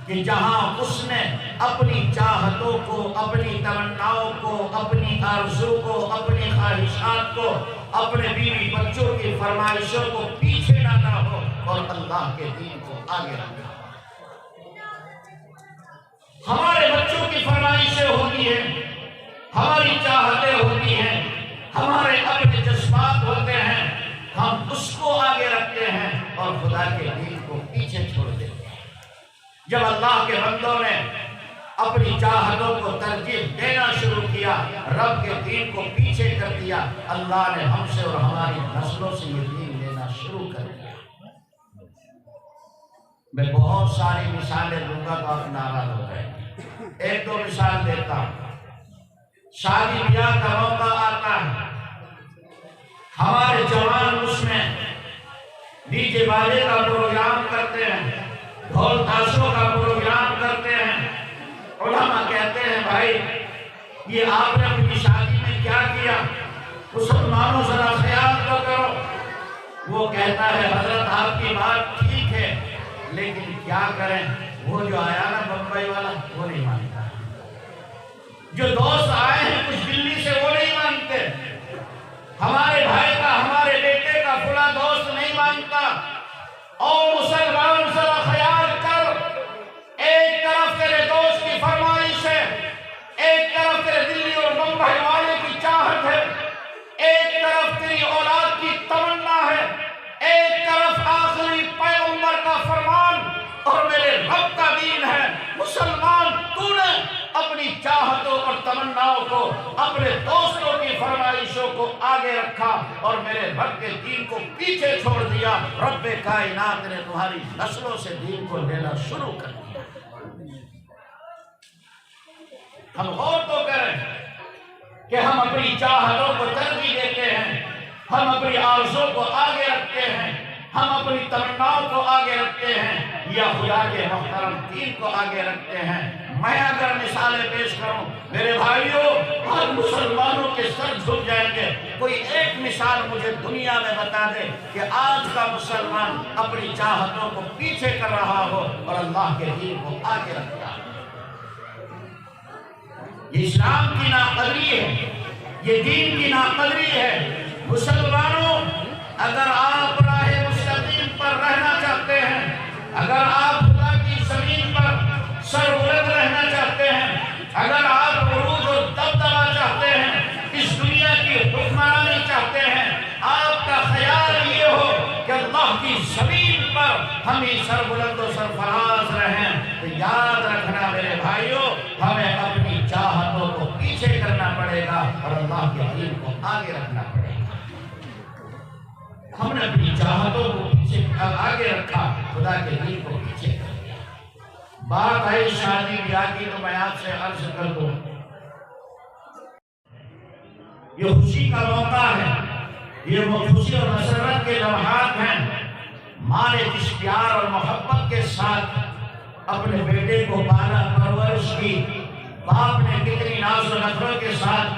کہ جہاں اس نے اپنی چاہتوں کو، اپنی تمناؤں کو، اپنی آرزو کو، اپنی خواہشات کو، اپنے بیوی بچوں کی فرمائشوں کو پیچھے ڈالا ہو اور اللہ کے دین کو آگے رکھا ہو۔ ہمارے بچوں کی فرمائشیں ہوتی ہیں، ہماری چاہتیں ہوتی ہیں، ہمارے اپنے جذبات ہوتے ہیں، ہم اس کو آگے رکھتے ہیں اور خدا کے دین کو پیچھے چھوڑ دیتے ہیں۔ جب اللہ کے بندوں نے اپنی چاہتوں کو ترجیح دینا شروع کیا، رب کے دین کو پیچھے کر دیا، اللہ نے ہم سے اور ہماری نسلوں سے یہ دین لینا شروع کر دیا۔ میں بہت ساری مثالیں دوں گا تو آپ ناراض ہو جائیں گے، 1-2 مثال دیتا ہوں۔ شادی بیاہ کا موقع آتا ہے، ہمارے جوان اس میں ڈی جے باجے کا پروگرام کرتے ہیں، ڈھول تاشوں کا پروگرام کرتے ہیں، علماء کہتے ہیں بھائی یہ آپ نے اپنی شادی میں کیا کیا؟ مسلمانوں ذرا خیال تو کرو۔ وہ کہتا ہے حضرت آپ کی بات ٹھیک ہے لیکن کیا کریں، وہ جو آیا نا بمبئی والا وہ نہیں مانتا، جو دوست آئے ہیں کچھ دلی سے وہ نہیں مانتے، ہمارے بھائی کا ہمارے بیٹے کا فلاں دوست نہیں مانتا۔ اور مسلمان ذرا خیال کر، ایک طرف تیرے دوست کی فرمائش ہے، ایک طرف تیرے دلی اور بمبئی والے کی چاہت ہے، ایک طرف تیری اولاد کی تمنا ہے، ایک طرف آخری پیغمبر کا فرمان اور میرے رب کا دین ہے۔ مسلمان تو نے اپنی چاہتوں اور تمناؤں کو، اپنے دوستوں کی فرمائشوں کو آگے رکھا اور میرے رب کے دین کو پیچھے چھوڑ دیا۔ رب کائنات نے تمہاری نسلوں سے دین کو لینا شروع کر دیا۔ ہم غور تو کریں کہ ہم اپنی چاہتوں کو ترجیح دیتے ہیں، ہم اپنی آرزوں کو آگے رکھتے ہیں، ہم اپنی تمناؤں کو آگے رکھتے ہیں یا خدا کے محترم دین کو آگے رکھتے ہیں۔ میں اگر مثالیں پیش کروں میرے بھائیوں، ہر مسلمانوں کے سر جھک جائیں گے۔ کوئی ایک مثال مجھے دنیا میں بتا دے کہ آج کا مسلمان اپنی چاہتوں کو پیچھے کر رہا ہو اور اللہ کے دین کو آگے رکھتا ہے۔ یہ اسلام کی ناقدری ہے، یہ دین کی ناقدری ہے۔ مسلمانوں، اگر آپ راہ مستقیم پر رہنا چاہتے ہیں، اگر آپ خدا کی زمین پر سربلند رہنا چاہتے ہیں، اگر آپ عروج اور دبدبا چاہتے ہیں، اس دنیا کی حکمرانی چاہتے ہیں، آپ کا خیال یہ ہو کہ اللہ کی زمین پر ہم ہی سربلند و سرفراز رہیں، تو یاد رکھنا میرے بھائیوں، ہمیں اپنی چاہتوں کو پیچھے کرنا پڑے گا اور اللہ کے دین کو آگے رکھنا پڑے گا۔ ہم نے اپنی چاہتوں کو پیچھے آگے رکھا، خدا کے دین کو پیچھے کر دیا۔ بات آئی شادی بیاہ کی تو میں آپ سے عرض کر دوں، یہ خوشی کا موقع ہے، یہ خوشی اور مسرت کے لمحات ہیں۔ ماں نے جس پیار اور محبت کے ساتھ اپنے بیٹے کو پالا پرورش کی، باپ نے کتنی ناز و نخرت کے ساتھ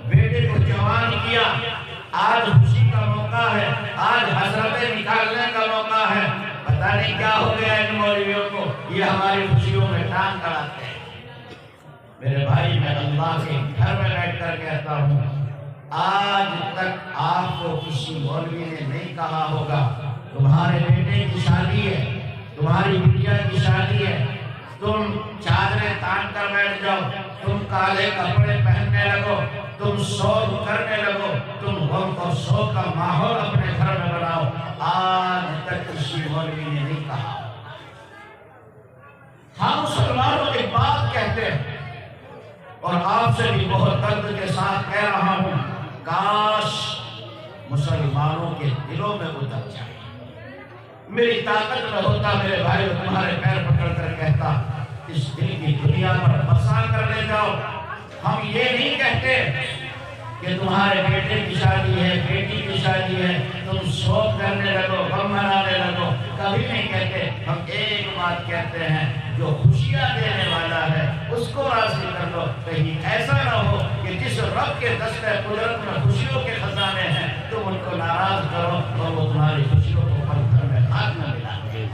بیٹے کو جوان کیا۔ آج خوشی کا موقع ہے، آج حسرتیں نکالنے کا موقع ہے۔ پتہ نہیں کیا ہو گیا ان مولویوں کو، یہ ہماری خوشیوں میں ٹانگ اڑاتے ہیں۔ میرے بھائی، میں اللہ کے گھر میں بیٹھ کر کہتا ہوں، آج تک آپ کو کسی مولوی نے نہیں کہا ہوگا تمہارے بیٹے کی شادی ہے، تمہاری بٹیا کی شادی ہے، تم چادریں تان کر بیٹھ جاؤ، تم کالے کپڑے پہننے لگو، تم سوگ کرنے لگو، تم غم اور سوگ کا ماحول اپنے گھر میں بناؤ۔ آج تک کسی مولوی نے نہیں کہا۔ ہم مسلمانوں ایک بات کہتے ہیں اور آپ سے بھی بہت درد کے ساتھ کہہ رہا ہوں، کاش مسلمانوں کے دلوں میں اتر جائے۔ میری طاقت میں ہوتا میرے بھائی تمہارے پیر پکڑ کر کہتا، اس دل کی دنیا پر بسا کر لے جاؤ۔ ہم یہ نہیں کہتے کہ تمہارے بیٹے کی شادی ہے، بیٹی کی شادی ہے، تم شوق کرنے لگو، غم منانے لگو، کبھی نہیں کہتے۔ ہم ایک بات کہتے ہیں، جو خوشیاں دینے والا ہے اس کو راضی کر لو۔ کہیں ایسا نہ ہو کہ جس رب کے دستِ قدرت میں خوشیوں کے خزانے ہیں تم ان کو ناراض کرو اور وہ تمہاری خوشیوں کو پل بھر میں ہاتھ نہ ملا دے۔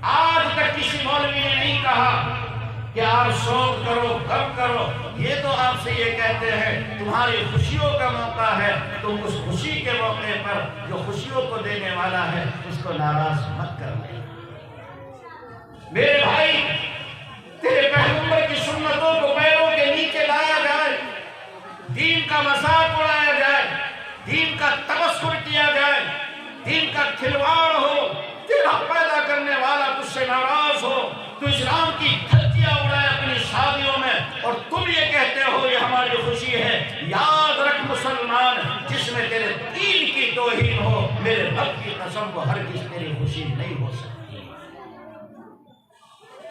آج تک کسی مولوی نے نہیں کہا کہ آپ شوق کرو، غم کرو۔ یہ تو آپ سے یہ کہتے ہیں تمہاری خوشیوں کا موقع ہے، تم اس خوشی کے موقع پر جو خوشیوں کو دینے والا ہے اس کو ناراض مت کر لیں۔ میرے بھائی، تیرے پیغمبر کی سنتوں کو پیروں کے نیچے لایا جائے، دین کا مذاق اڑایا جائے، دین کا تبصر کیا جائے، دین کا کھلواڑ ہو، تیرا پیدا کرنے والا تجھ سے ناراض ہو، تو اسلام کی دھجیاں اڑائے اپنی شادیوں میں اور تم یہ کہتے ہو یہ ہماری خوشی ہے۔ یاد رکھ مسلمان، جس میں تیرے دین کی توہین ہو، میرے رب کی قسم وہ ہرگز تیری خوشی نہیں ہو سکتی۔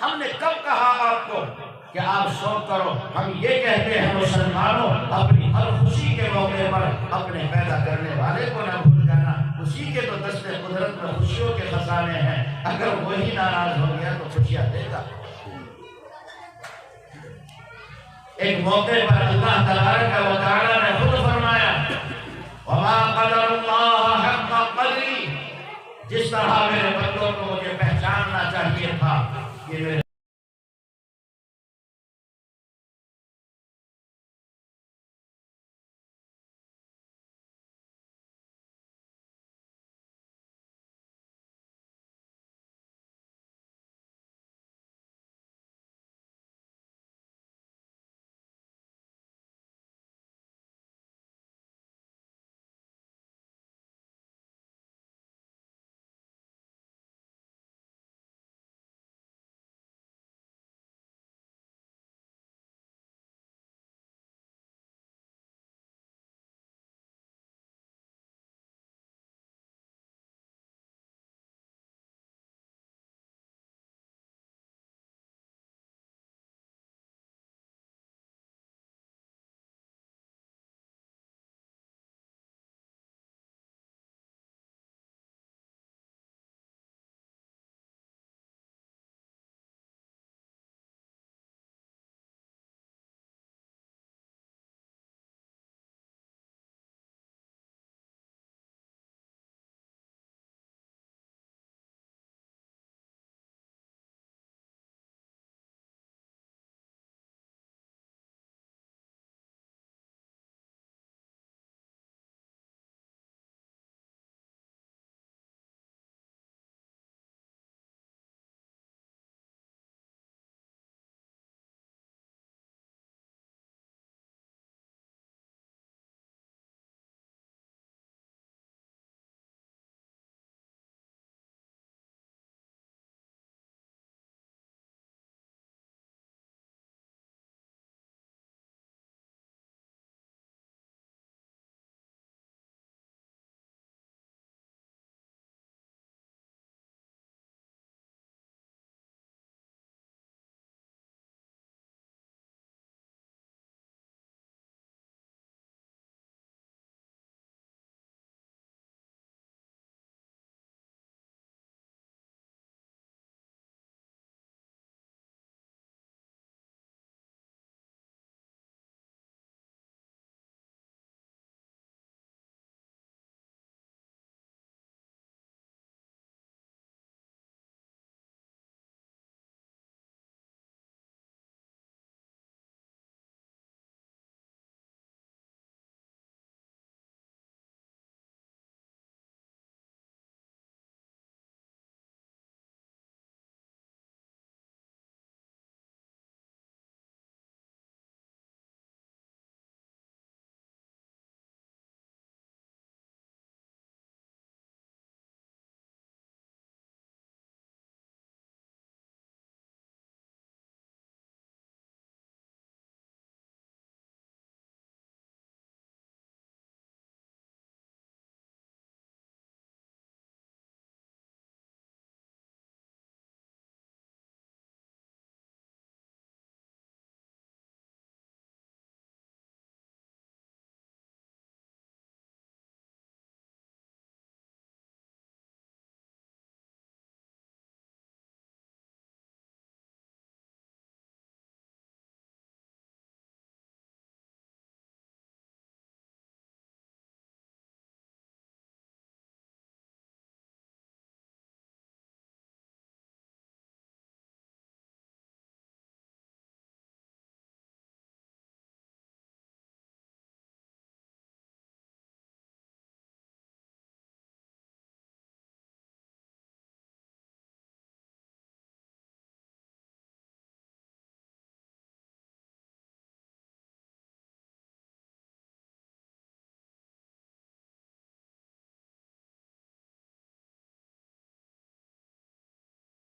ہم نے کب کہا آپ کو کہ آپ شوق کرو؟ ہم یہ کہتے ہیں مسلمانوں، اپنی ہر خوشی کے موقع پر اپنے پیدا کرنے والے کو نہ بھول جانا۔ اسی کے تو دست قدرت میں خوشیوں کے خزانے ہیں، اگر وہی ناراض ہو گیا تو خوشیاں دے گا۔ ایک موقع پر اللہ تبارک و تعالی نے خود فرمایا وما قدر اللہ حق قدری، جس طرح میرے بندوں کو مجھے پہچاننا چاہیے تھا کہ میرے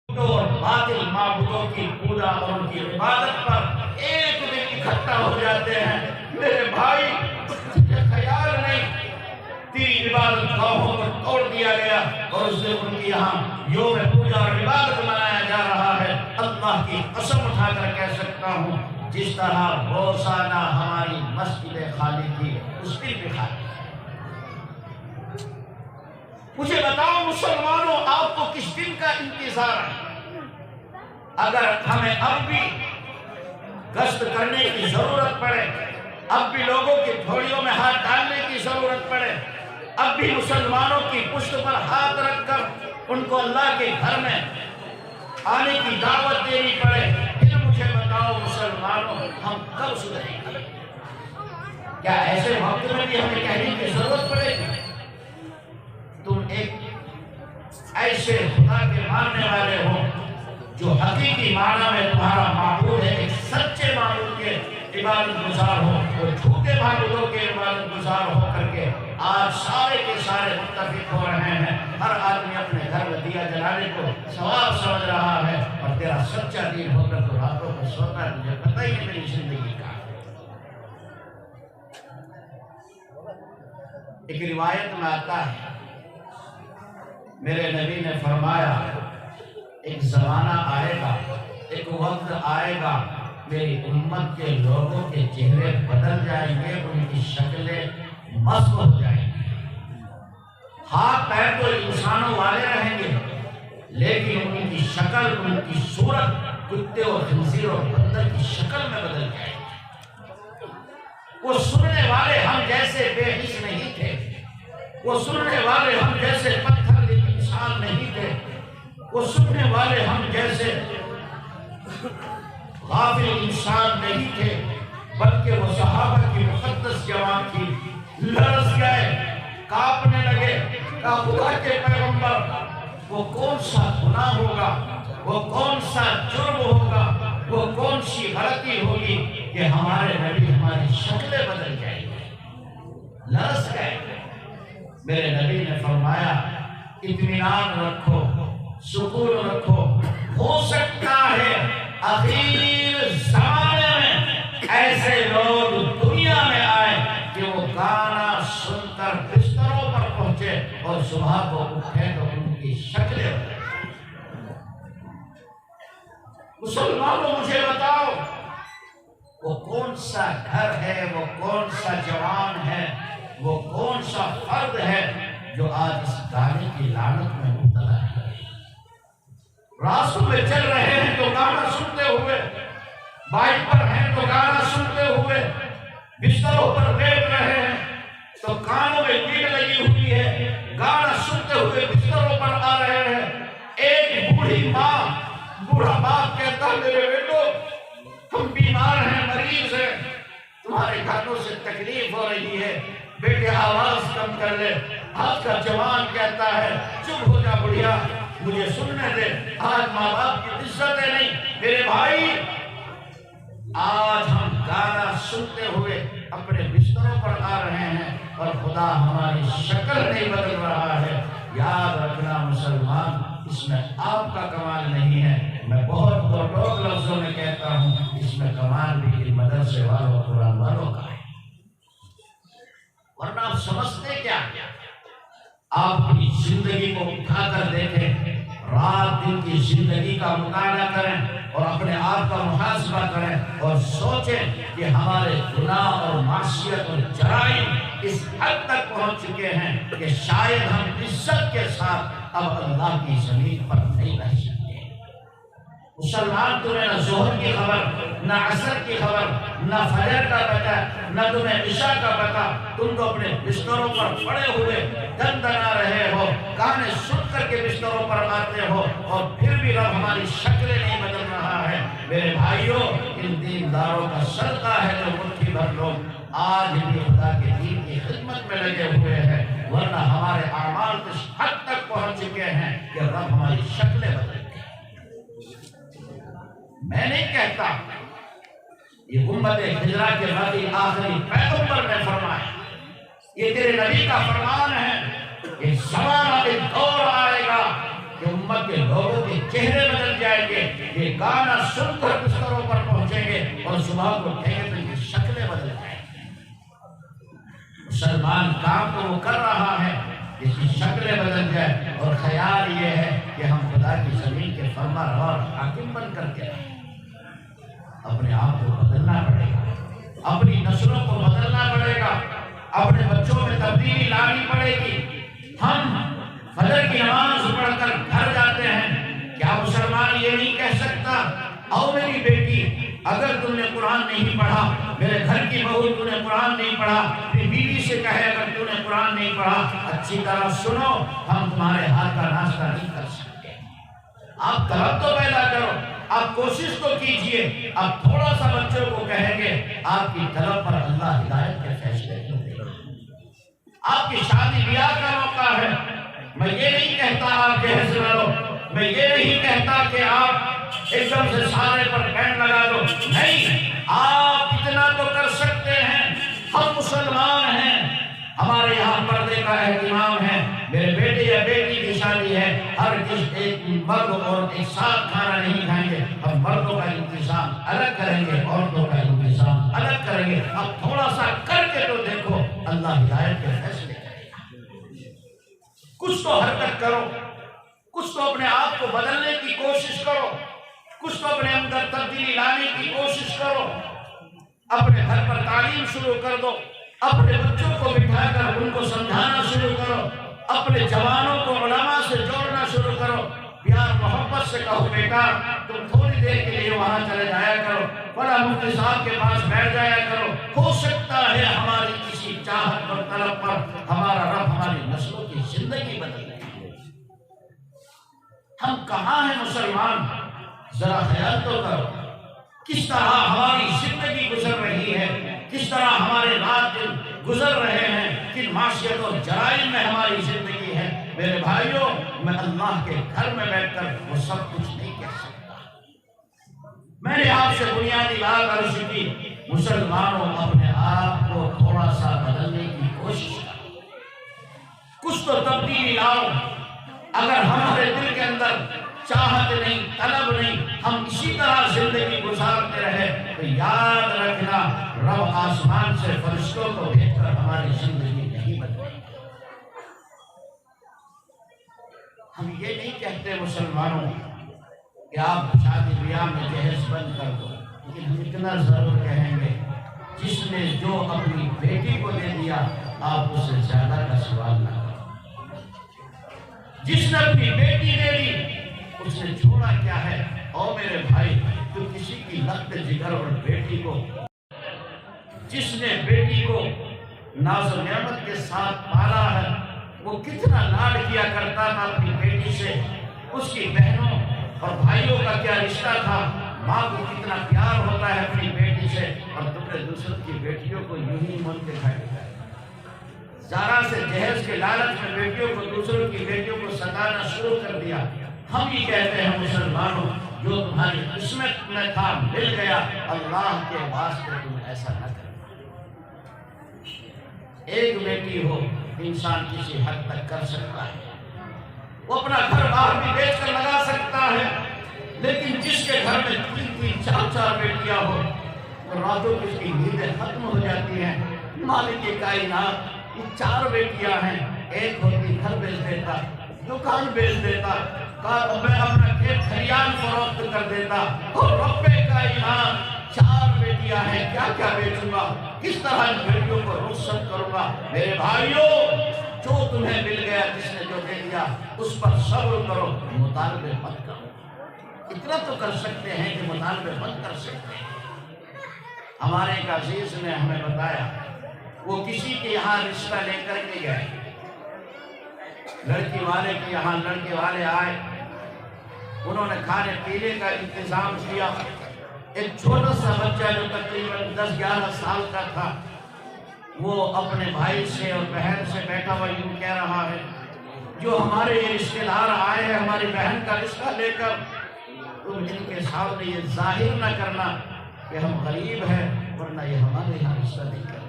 اور باطل معبودوں کی پوجا اور ان کی عبادت پر ایک دن اکٹھا ہو جاتے ہیں. میرے بھائی تجھے خیال نہیں تیری عبادت گاہوں کو توڑ دیا گیا اور اس دن ان کی یہاں یوم پوجا اور عبادت منایا جا رہا ہے. اللہ کی قسم اٹھا کر کہہ سکتا ہوں جس طرح روزانہ ہماری مسجد خالی تھی اس دن بھی خالی. مجھے بتاؤ مسلمانوں آپ کو کس دن کا انتظار ہے؟ اگر ہمیں اب بھی گشت کرنے کی ضرورت پڑے، اب بھی لوگوں کی تھوڑیوں میں ہاتھ ڈالنے کی ضرورت پڑے، اب بھی مسلمانوں کی پشت پر ہاتھ رکھ کر ان کو اللہ کے گھر میں آنے کی دعوت دینی پڑے، پھر مجھے بتاؤ مسلمانوں ہم کب سدھریں گے؟ کیا ایسے وقت میں بھی ہمیں کہنے کی ضرورت پڑے گی تم ایک ایسے خدا کے ماننے والے ہو جو حقیقی معنی میں تمہارا معبود ہے، ایک سچے معبود کے عبادت گزار ہو، اور جھوٹے معبودوں کے عبادت گزار ہو کر کے آج سارے کے سارے متفق ہو رہے ہیں، ہر آدمی اپنے گھر میں دیا جلانے کو ثواب سمجھ رہا ہے، اور تیرا سچا دین ہو کر تو راتوں کو سوتا ہے، مجھے پتہ ہی نہیں میری زندگی کا۔ ایک روایت میں آتا ہے میرے نبی نے فرمایا ایک زمانہ آئے گا، ایک وقت آئے گا، میری امت کے لوگوں کے چہرے بدل جائیں گے، ان کی شکلیں مسخ ہو جائیں گی، ہاتھ پیر تو انسانوں والے رہیں گے لیکن ان کی شکل، ان کی صورت کتے اور خنزیر اور بندر کی شکل میں بدل جائے گی۔ وہ سننے والے ہم جیسے بے حس نہیں تھے، وہ سننے والے ہم جیسے پتھر انسان نہیں تھے، وہ سننے والے ہم جیسے غافل انسان نہیں تھے، بلکہ وہ صحابہ کی مقدس جوان تھی، لرز گئے، کانپنے لگے، کہا خدا کے پیغمبر وہ کون سا گناہ ہوگا، وہ کون سا جرم ہوگا، وہ کون سی غلطی ہوگی کہ ہمارے نبی ہماری شکلیں بدل جائیں گے، لرز گئے۔ میرے نبی نے فرمایا اطمینان رکھو، سکون رکھو، ہو سکتا ہے آخر زمانے میں ایسے لوگ دنیا میں آئے کہ وہ گانا سن کر بستروں پر پہنچے اور صبح کو اٹھے تو ان کی شکلیں بدلیں۔ مسلمانوں مجھے بتاؤ وہ کون سا گھر ہے، وہ کون سا جوان ہے، وہ کون سا فرد ہے جو آج اس گانے کی لعنت میں مبتلا ہے؟ راستوں میں چل رہے ہیں تو گانا سنتے ہوئے، بائک پر ہیں تو گانا سنتے ہوئے، بستروں پر لیٹ رہے ہیں تو کانوں میں لیڈ لگی ہوئی ہے، گانا سنتے ہوئے بستروں پر آ رہے ہیں۔ ایک بوڑھی ماں، بوڑھا باپ کہتا ہے میرے بیٹو ہم بیمار ہیں، مریض ہیں، تمہارے گھروں سے تکلیف ہو رہی ہے، بیٹے آواز کم کر لے۔ آج کا جوان کہتا ہے چپ ہو جا بڑھیا، مجھے سننے دے، آج ماں باپ کی عزت ہے نہیں۔ میرے بھائی آج ہم گانا سنتے ہوئے اپنے بستروں پر آ رہے ہیں اور خدا ہماری شکل نہیں بدل رہا ہے۔ یاد رکھنا مسلمان، اس میں آپ کا کمال نہیں ہے، میں بہت ٹوک لفظوں میں کہتا ہوں اس میں کمال بھی مدرسے والوں قرآن والوں کا ہے۔ ورنہ آپ سمجھتے کیا؟ آپ کی زندگی کو اٹھا کر دیکھیں، رات دن کی زندگی کا مطالعہ کریں اور اپنے آپ کا محاسبہ کریں اور سوچیں کہ ہمارے گناہ اور معصیت اور جرائم اس حد تک پہنچ چکے ہیں کہ شاید ہم عزت کے ساتھ اب اللہ کی زمین پر نہیں رہ سکتے۔ مسلمان تمہیں نہ ظہر کی خبر، نہ عصر کی خبر، نہ فجر کا پتہ، نہ تمہیں عشاء کا پتہ، تم تو اپنے بستروں پر پڑے ہوئے دندنا رہے ہو، گانے سن کر کے بستروں پر آتے ہو، اور پھر بھی رب ہماری شکلیں نہیں بدل رہا ہے۔ میرے بھائیوں ان دینداروں کا صدقہ ہے جو مٹھی بھر لوگ آج بھی خدا کے دین کی خدمت میں لگے ہوئے ہیں، ورنہ ہمارے اعمال اس حد تک پہنچ چکے ہیں کہ رب ہماری شکلیں بدل۔ میں نہیں کہتا، یہ امت ہجرہ کے بعدی آخری پیغمبر نے فرمایا، یہ تیرے نبی کا فرمان ہے۔ ایک زمانہ، ایک دور آئے گا کہ امت کے لوگوں کے چہرے بدل جائیں گے، یہ گانا سن کر بستروں پر پہنچیں گے اور صبح کو اٹھیں گے تو ان کی شکلیں بدل جائیں گی۔ مسلمان کام تو وہ کر رہا ہے اس کی شکلیں بدل جائے، اور خیال یہ ہے کہ ہم خدا کی زمین کے فرما روا اور حاکم بن کر کے رہیں۔ اپنے آپ کو بدلنا پڑے گا، اپنی نسلوں کو بدلنا پڑے گا، اپنے بچوں میں تبدیلی لانی پڑے گی۔ ہم فجر کی نماز پڑھ کر گھر جاتے ہیں، کیا مسلمان یہ نہیں کہہ سکتا او میری بیٹی اگر تم نے قرآن نہیں پڑھا، میرے گھر کی بہو تم نے قرآن نہیں پڑھا، اپنی بیوی سے کہے اگر تم نے قرآن نہیں پڑھا اچھی طرح سنو، ہم تمہارے ہاتھ کا ناشتہ نہیں کر سکتے۔ آپ طلب تو پیدا کرو، آپ کوشش تو کیجئے۔ آپ تھوڑا سا بچوں کو کہیں گے آپ کی طلب پر اللہ ہدایت کے فیصلے کرے گا۔ آپ کی شادی بیاہ کا موقع ہے، میں یہ نہیں کہتا آپ جہیز لو، میں یہ نہیں کہتا کہ آپ ایک دم سے سارے پر بینڈ لگا دو، نہیں، آپ اتنا تو کر سکتے ہیں۔ ہم مسلمان ہیں، ہمارے یہاں پردے کا اہتمام ہے، میرے بیٹے یا بیٹی کی شادی ہے، ہر کس ایک مرد اور ایک ساتھ کھانا نہیں کھائیں گے، ہم مردوں کا انتظام الگ کریں گے، عورتوں کا انتظام الگ کریں گے۔ اب تھوڑا سا کر کے تو دیکھو، اللہ ہدایت کے فیصلے کرے گا۔ کچھ تو حرکت کرو، کچھ تو اپنے آپ کو بدلنے کی کوشش کرو، کچھ تو اپنے اندر تبدیلی لانے کی کوشش کرو۔ اپنے گھر پر تعلیم شروع کر دو، اپنے بچوں کو بٹھا کر ان کو سمجھانا شروع کرو، اپنے جوانوں کو علماء سے جوڑنا شروع کرو، پیار محبت سے کہو بیٹا تم تھوڑی دیر کے لیے وہاں چلے جایا کرو، فلاں مفتی صاحب کے پاس بیٹھ جایا کرو، ہو سکتا ہے ہماری کسی چاہت اور طلب پر ہمارا رب ہماری نسلوں کی زندگی بدل دے۔ ہم کہاں ہیں مسلمان؟ ذرا خیال تو کرو، کس طرح ہماری زندگی گزر رہی ہے، کس طرح ہمارے رات دن گزر رہے ہیں، کن معاشیت اور جرائم میں ہماری زندگی ہے۔ میرے بھائیوں، میں اللہ کے گھر میں بیٹھ کر وہ سب کچھ نہیں کہہ سکتا۔ میں نے آپ سے بنیادی بات عرض کی، مسلمانوں اپنے آپ کو تھوڑا سا بدلنے کی کوشش کرو، کچھ تو تبدیلی لاؤ۔ اگر ہمارے دل کے اندر چاہت نہیں، طلب نہیں، ہم اسی طرح زندگی گزارتے رہے تو یاد رکھنا رب آسمان سے فرشتوں کو بھیج کر ہماری زندگی نہیں بدلے گا۔ ہم یہ نہیں کہتے مسلمانوں کہ آپ شادی بیاہ میں جہیز بند کر دو، لیکن ہم اتنا ضرور کہیں گے جس نے جو اپنی بیٹی کو دے دیا آپ اسے زیادہ کا سوال نہ کرو۔ جس نے اپنی بیٹی دے دی اس نے چھوڑا کیا ہے؟ او میرے بھائی، تو کسی کی لخت جگر اور بیٹی کو، جس نے بیٹی کو ناز و نعمت کے ساتھ پالا ہے، وہ کتنا لاڈ کیا کرتا تھا اپنی بیٹی سے، اس کی بہنوں اور بھائیوں کا کیا رشتہ تھا، ماں کو کتنا پیار ہوتا ہے اپنی بیٹی سے، اور تم نے دوسروں کی بیٹیوں کو یوں ہی من کے کھائے گا۔ زارا سے جہیز کے لالچ میں بیٹیوں کو، دوسروں کی بیٹیوں کو ستانا شروع کر دیا۔ ہم ہی کہتے ہیں مسلمانوں، جو تمہاری قسمت میں تھا مل گیا، اللہ کے واسطے تم ایسا نہ کرنا۔ ایک بیٹی ہو انسان کسی حد تک کر سکتا ہے، وہ اپنا گھر باہر بھی بیچ کر لگا سکتا ہے، لیکن جس کے گھر میں 3 4 بیٹیاں ہو تو راتوں کی اس کی نیندیں ختم ہو جاتی ہیں۔ مالک کائنات، یہ 4 بیٹیاں ہیں، ایک ہوتی گھر بیچ دیتا، دکان بیچ دیتا، میں اپنا کھیت کھلیان فروخت کر دیتا، اور رب کائنات 4 بیٹیاں ہیں، کیا کیا بیچوں گا، کس طرح ان بیٹیوں کو رخصت کروں گا۔ میرے بھائیوں، جو تمہیں مل گیا، جس نے جو دے دیا اس پر صبر کرو، مطالبے مت کرو۔ اتنا تو کر سکتے ہیں کہ مطالبے مت کر سکتے ہیں۔ ہمارے ایک عزیز نے ہمیں بتایا، وہ کسی کے یہاں رشتہ لے کر کے گئے، لڑکی والے کے یہاں لڑکے والے آئے، انہوں نے کھانے پینے کا انتظام کیا۔ ایک چھوٹا سا بچہ جو تقریباً 10-11 سال کا تھا، وہ اپنے بھائی سے اور بہن سے بیٹھا ہوا یوں کہہ رہا ہے، جو ہمارے یہ رشتے دار آئے ہیں ہماری بہن کا رشتہ لے کر، تم ان کے سامنے یہ ظاہر نہ کرنا کہ ہم غریب ہیں، ورنہ یہ ہمارے یہاں رشتہ نہیں کریں۔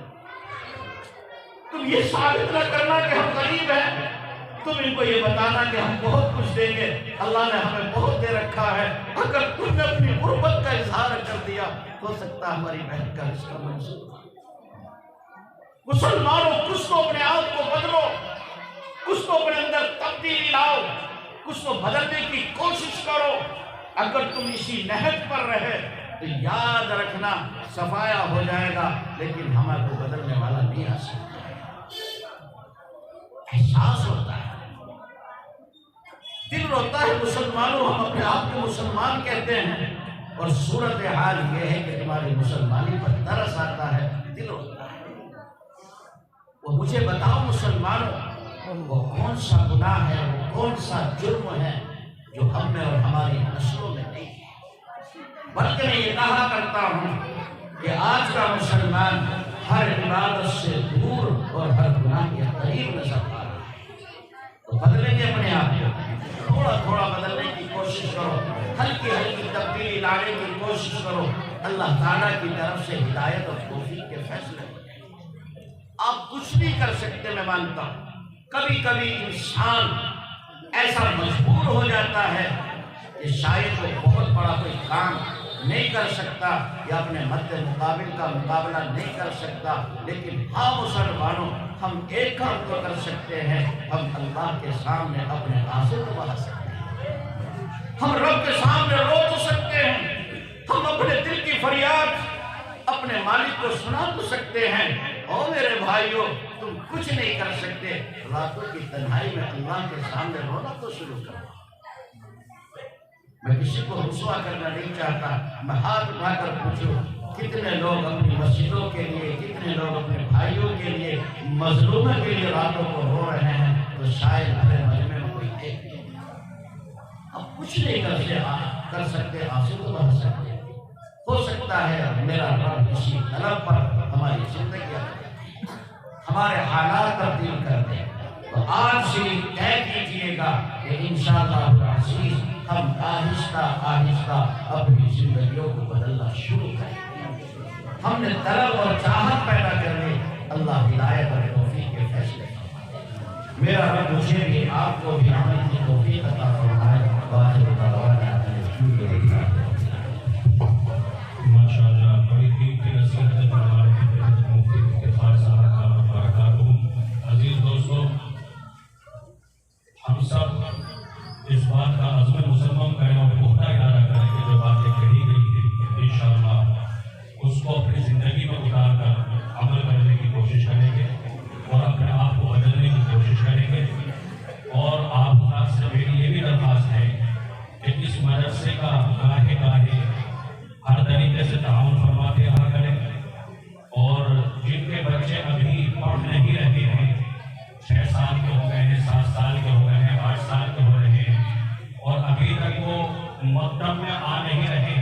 تم یہ ثابت نہ کرنا کہ ہم غریب ہیں، تم ان کو یہ بتانا کہ ہم بہت کچھ دیں گے، اللہ نے ہمیں بہت دے رکھا ہے۔ اگر تم نے اپنی غربت کا اظہار کر دیا، ہو سکتا ہے ہماری بہن کا رشتہ منسوخ۔ مسلمانوں، کچھ تو اپنے آپ کو بدلو، کچھ تو اپنے اندر تبدیلی لاؤ، کچھ تو بدلنے کی کوشش کرو۔ اگر تم اسی نہج پر رہے تو یاد رکھنا صفایا ہو جائے گا، لیکن ہمیں کو بدلنے والا نہیں آ سکتا۔ احساس ہوتا ہے، دل روتا ہے، مسلمانوں ہم اپنے آپ کو مسلمان کہتے ہیں، اور صورتحال یہ ہے کہ تمہاری مسلمانی پر ترس آتا ہے، دل ہوتا ہے۔ وہ مجھے بتاؤ مسلمانوں، وہ کون سا گناہ ہے، وہ کون سا جرم ہے جو ہم میں اور ہماری نسلوں میں نہیں ہے؟ بلکہ میں یہ کہا کرتا ہوں کہ آج کا مسلمان ہر عبادت سے دور اور ہر گناہ کے قریب نظر آ رہا ہے۔ تو بدلیں گے اپنے آپ کو، تھوڑا تھوڑا بدلنے کی کوشش کرو، ہلکی ہلکی تبدیلی لانے کی کوشش کرو، اللہ تعالیٰ کی طرف سے ہدایت اور توفیق کے فیصلے ہو جائیں۔ آپ کچھ نہیں کر سکتے، میں مانتا ہوں کبھی کبھی انسان ایسا مجبور ہو جاتا ہے کہ شاید وہ بہت بڑا کوئی کام نہیں کر سکتا یا اپنے مد مقابل کا مقابلہ نہیں کر سکتا، لیکن ہاں مسلمانوں، ہم ایک کام تو کر سکتے ہیں، ہم اللہ کے سامنے اپنے آنسو تو بہا سکتے ہیں، ہم رب کے سامنے رو تو سکتے ہیں، ہم اپنے دل کی فریاد اپنے مالک کو سنا تو سکتے ہیں۔ او میرے بھائیوں، تم کچھ نہیں کر سکتے، راتوں کی تنہائی میں اللہ کے سامنے رونا تو شروع کرو۔ میں کسی کو رسوا کرنا نہیں چاہتا، میں ہاتھ اٹھا کر پوچھوں کتنے لوگ اپنی مسجدوں کے لیے، کتنے لوگ اپنے بھائیوں کے لیے، مظلوموں کے لیے راتوں کو رو رہے ہیں، تو شاید ہمارے مجمع میں کوئی ایک نہیں۔ اب کچھ نہیں کر سکتے، آنسو تو بہا سکتے۔ ہو سکتا ہے میرا رب کسی طلب پر ہماری زندگی ہمارے حالات تبدیل کر دیں، تو آج سے طے کیجئے گا کہ انشاءاللہ العزیز ہم آہستہ آہستہ اپنی زندگیوں کو بدلنا شروع کریں۔ ہم نے طلب اور چاہت پیدا کرنے، اللہ ہدایت اور توفیق کے فیصلے کریں۔ میرا رب مجھے بھی آپ کو بھی عمل کی توفیق عطا فرمائے۔ واخر دعوانا الحمدللہ۔ ماشاءاللہ، بڑی دین کی نصیحت ہے ہمارے مفتی افتخار صاحب کا مبارکات۔ عزیز دوستو، ہم سب اس بات کا عزم مصمم کریں اور پختہ ارادہ کریں کہ جو باتیں کہی گئی ہیں انشاءاللہ اس کو اپنی زندگی میں اتار کر عمل کرنے کی کوشش کریں گے اور اپنے آپ کو بدلنے کی کوشش کریں گے۔ اور آپ حضرات سے میری یہ بھی درخواست ہے کہ اس مدرسے کا گاہے گاہے ہر طریقے سے تعاون فرماتے رہا کریں، اور جن کے بچے ابھی پڑھ نہیں رہے ہیں، 6 سال کے ہو گئے ہیں، 7 سال کے ہو گئے ہیں، 8 سال کے ہو رہے ہیں، اور ابھی تک وہ مکتب میں آ نہیں رہے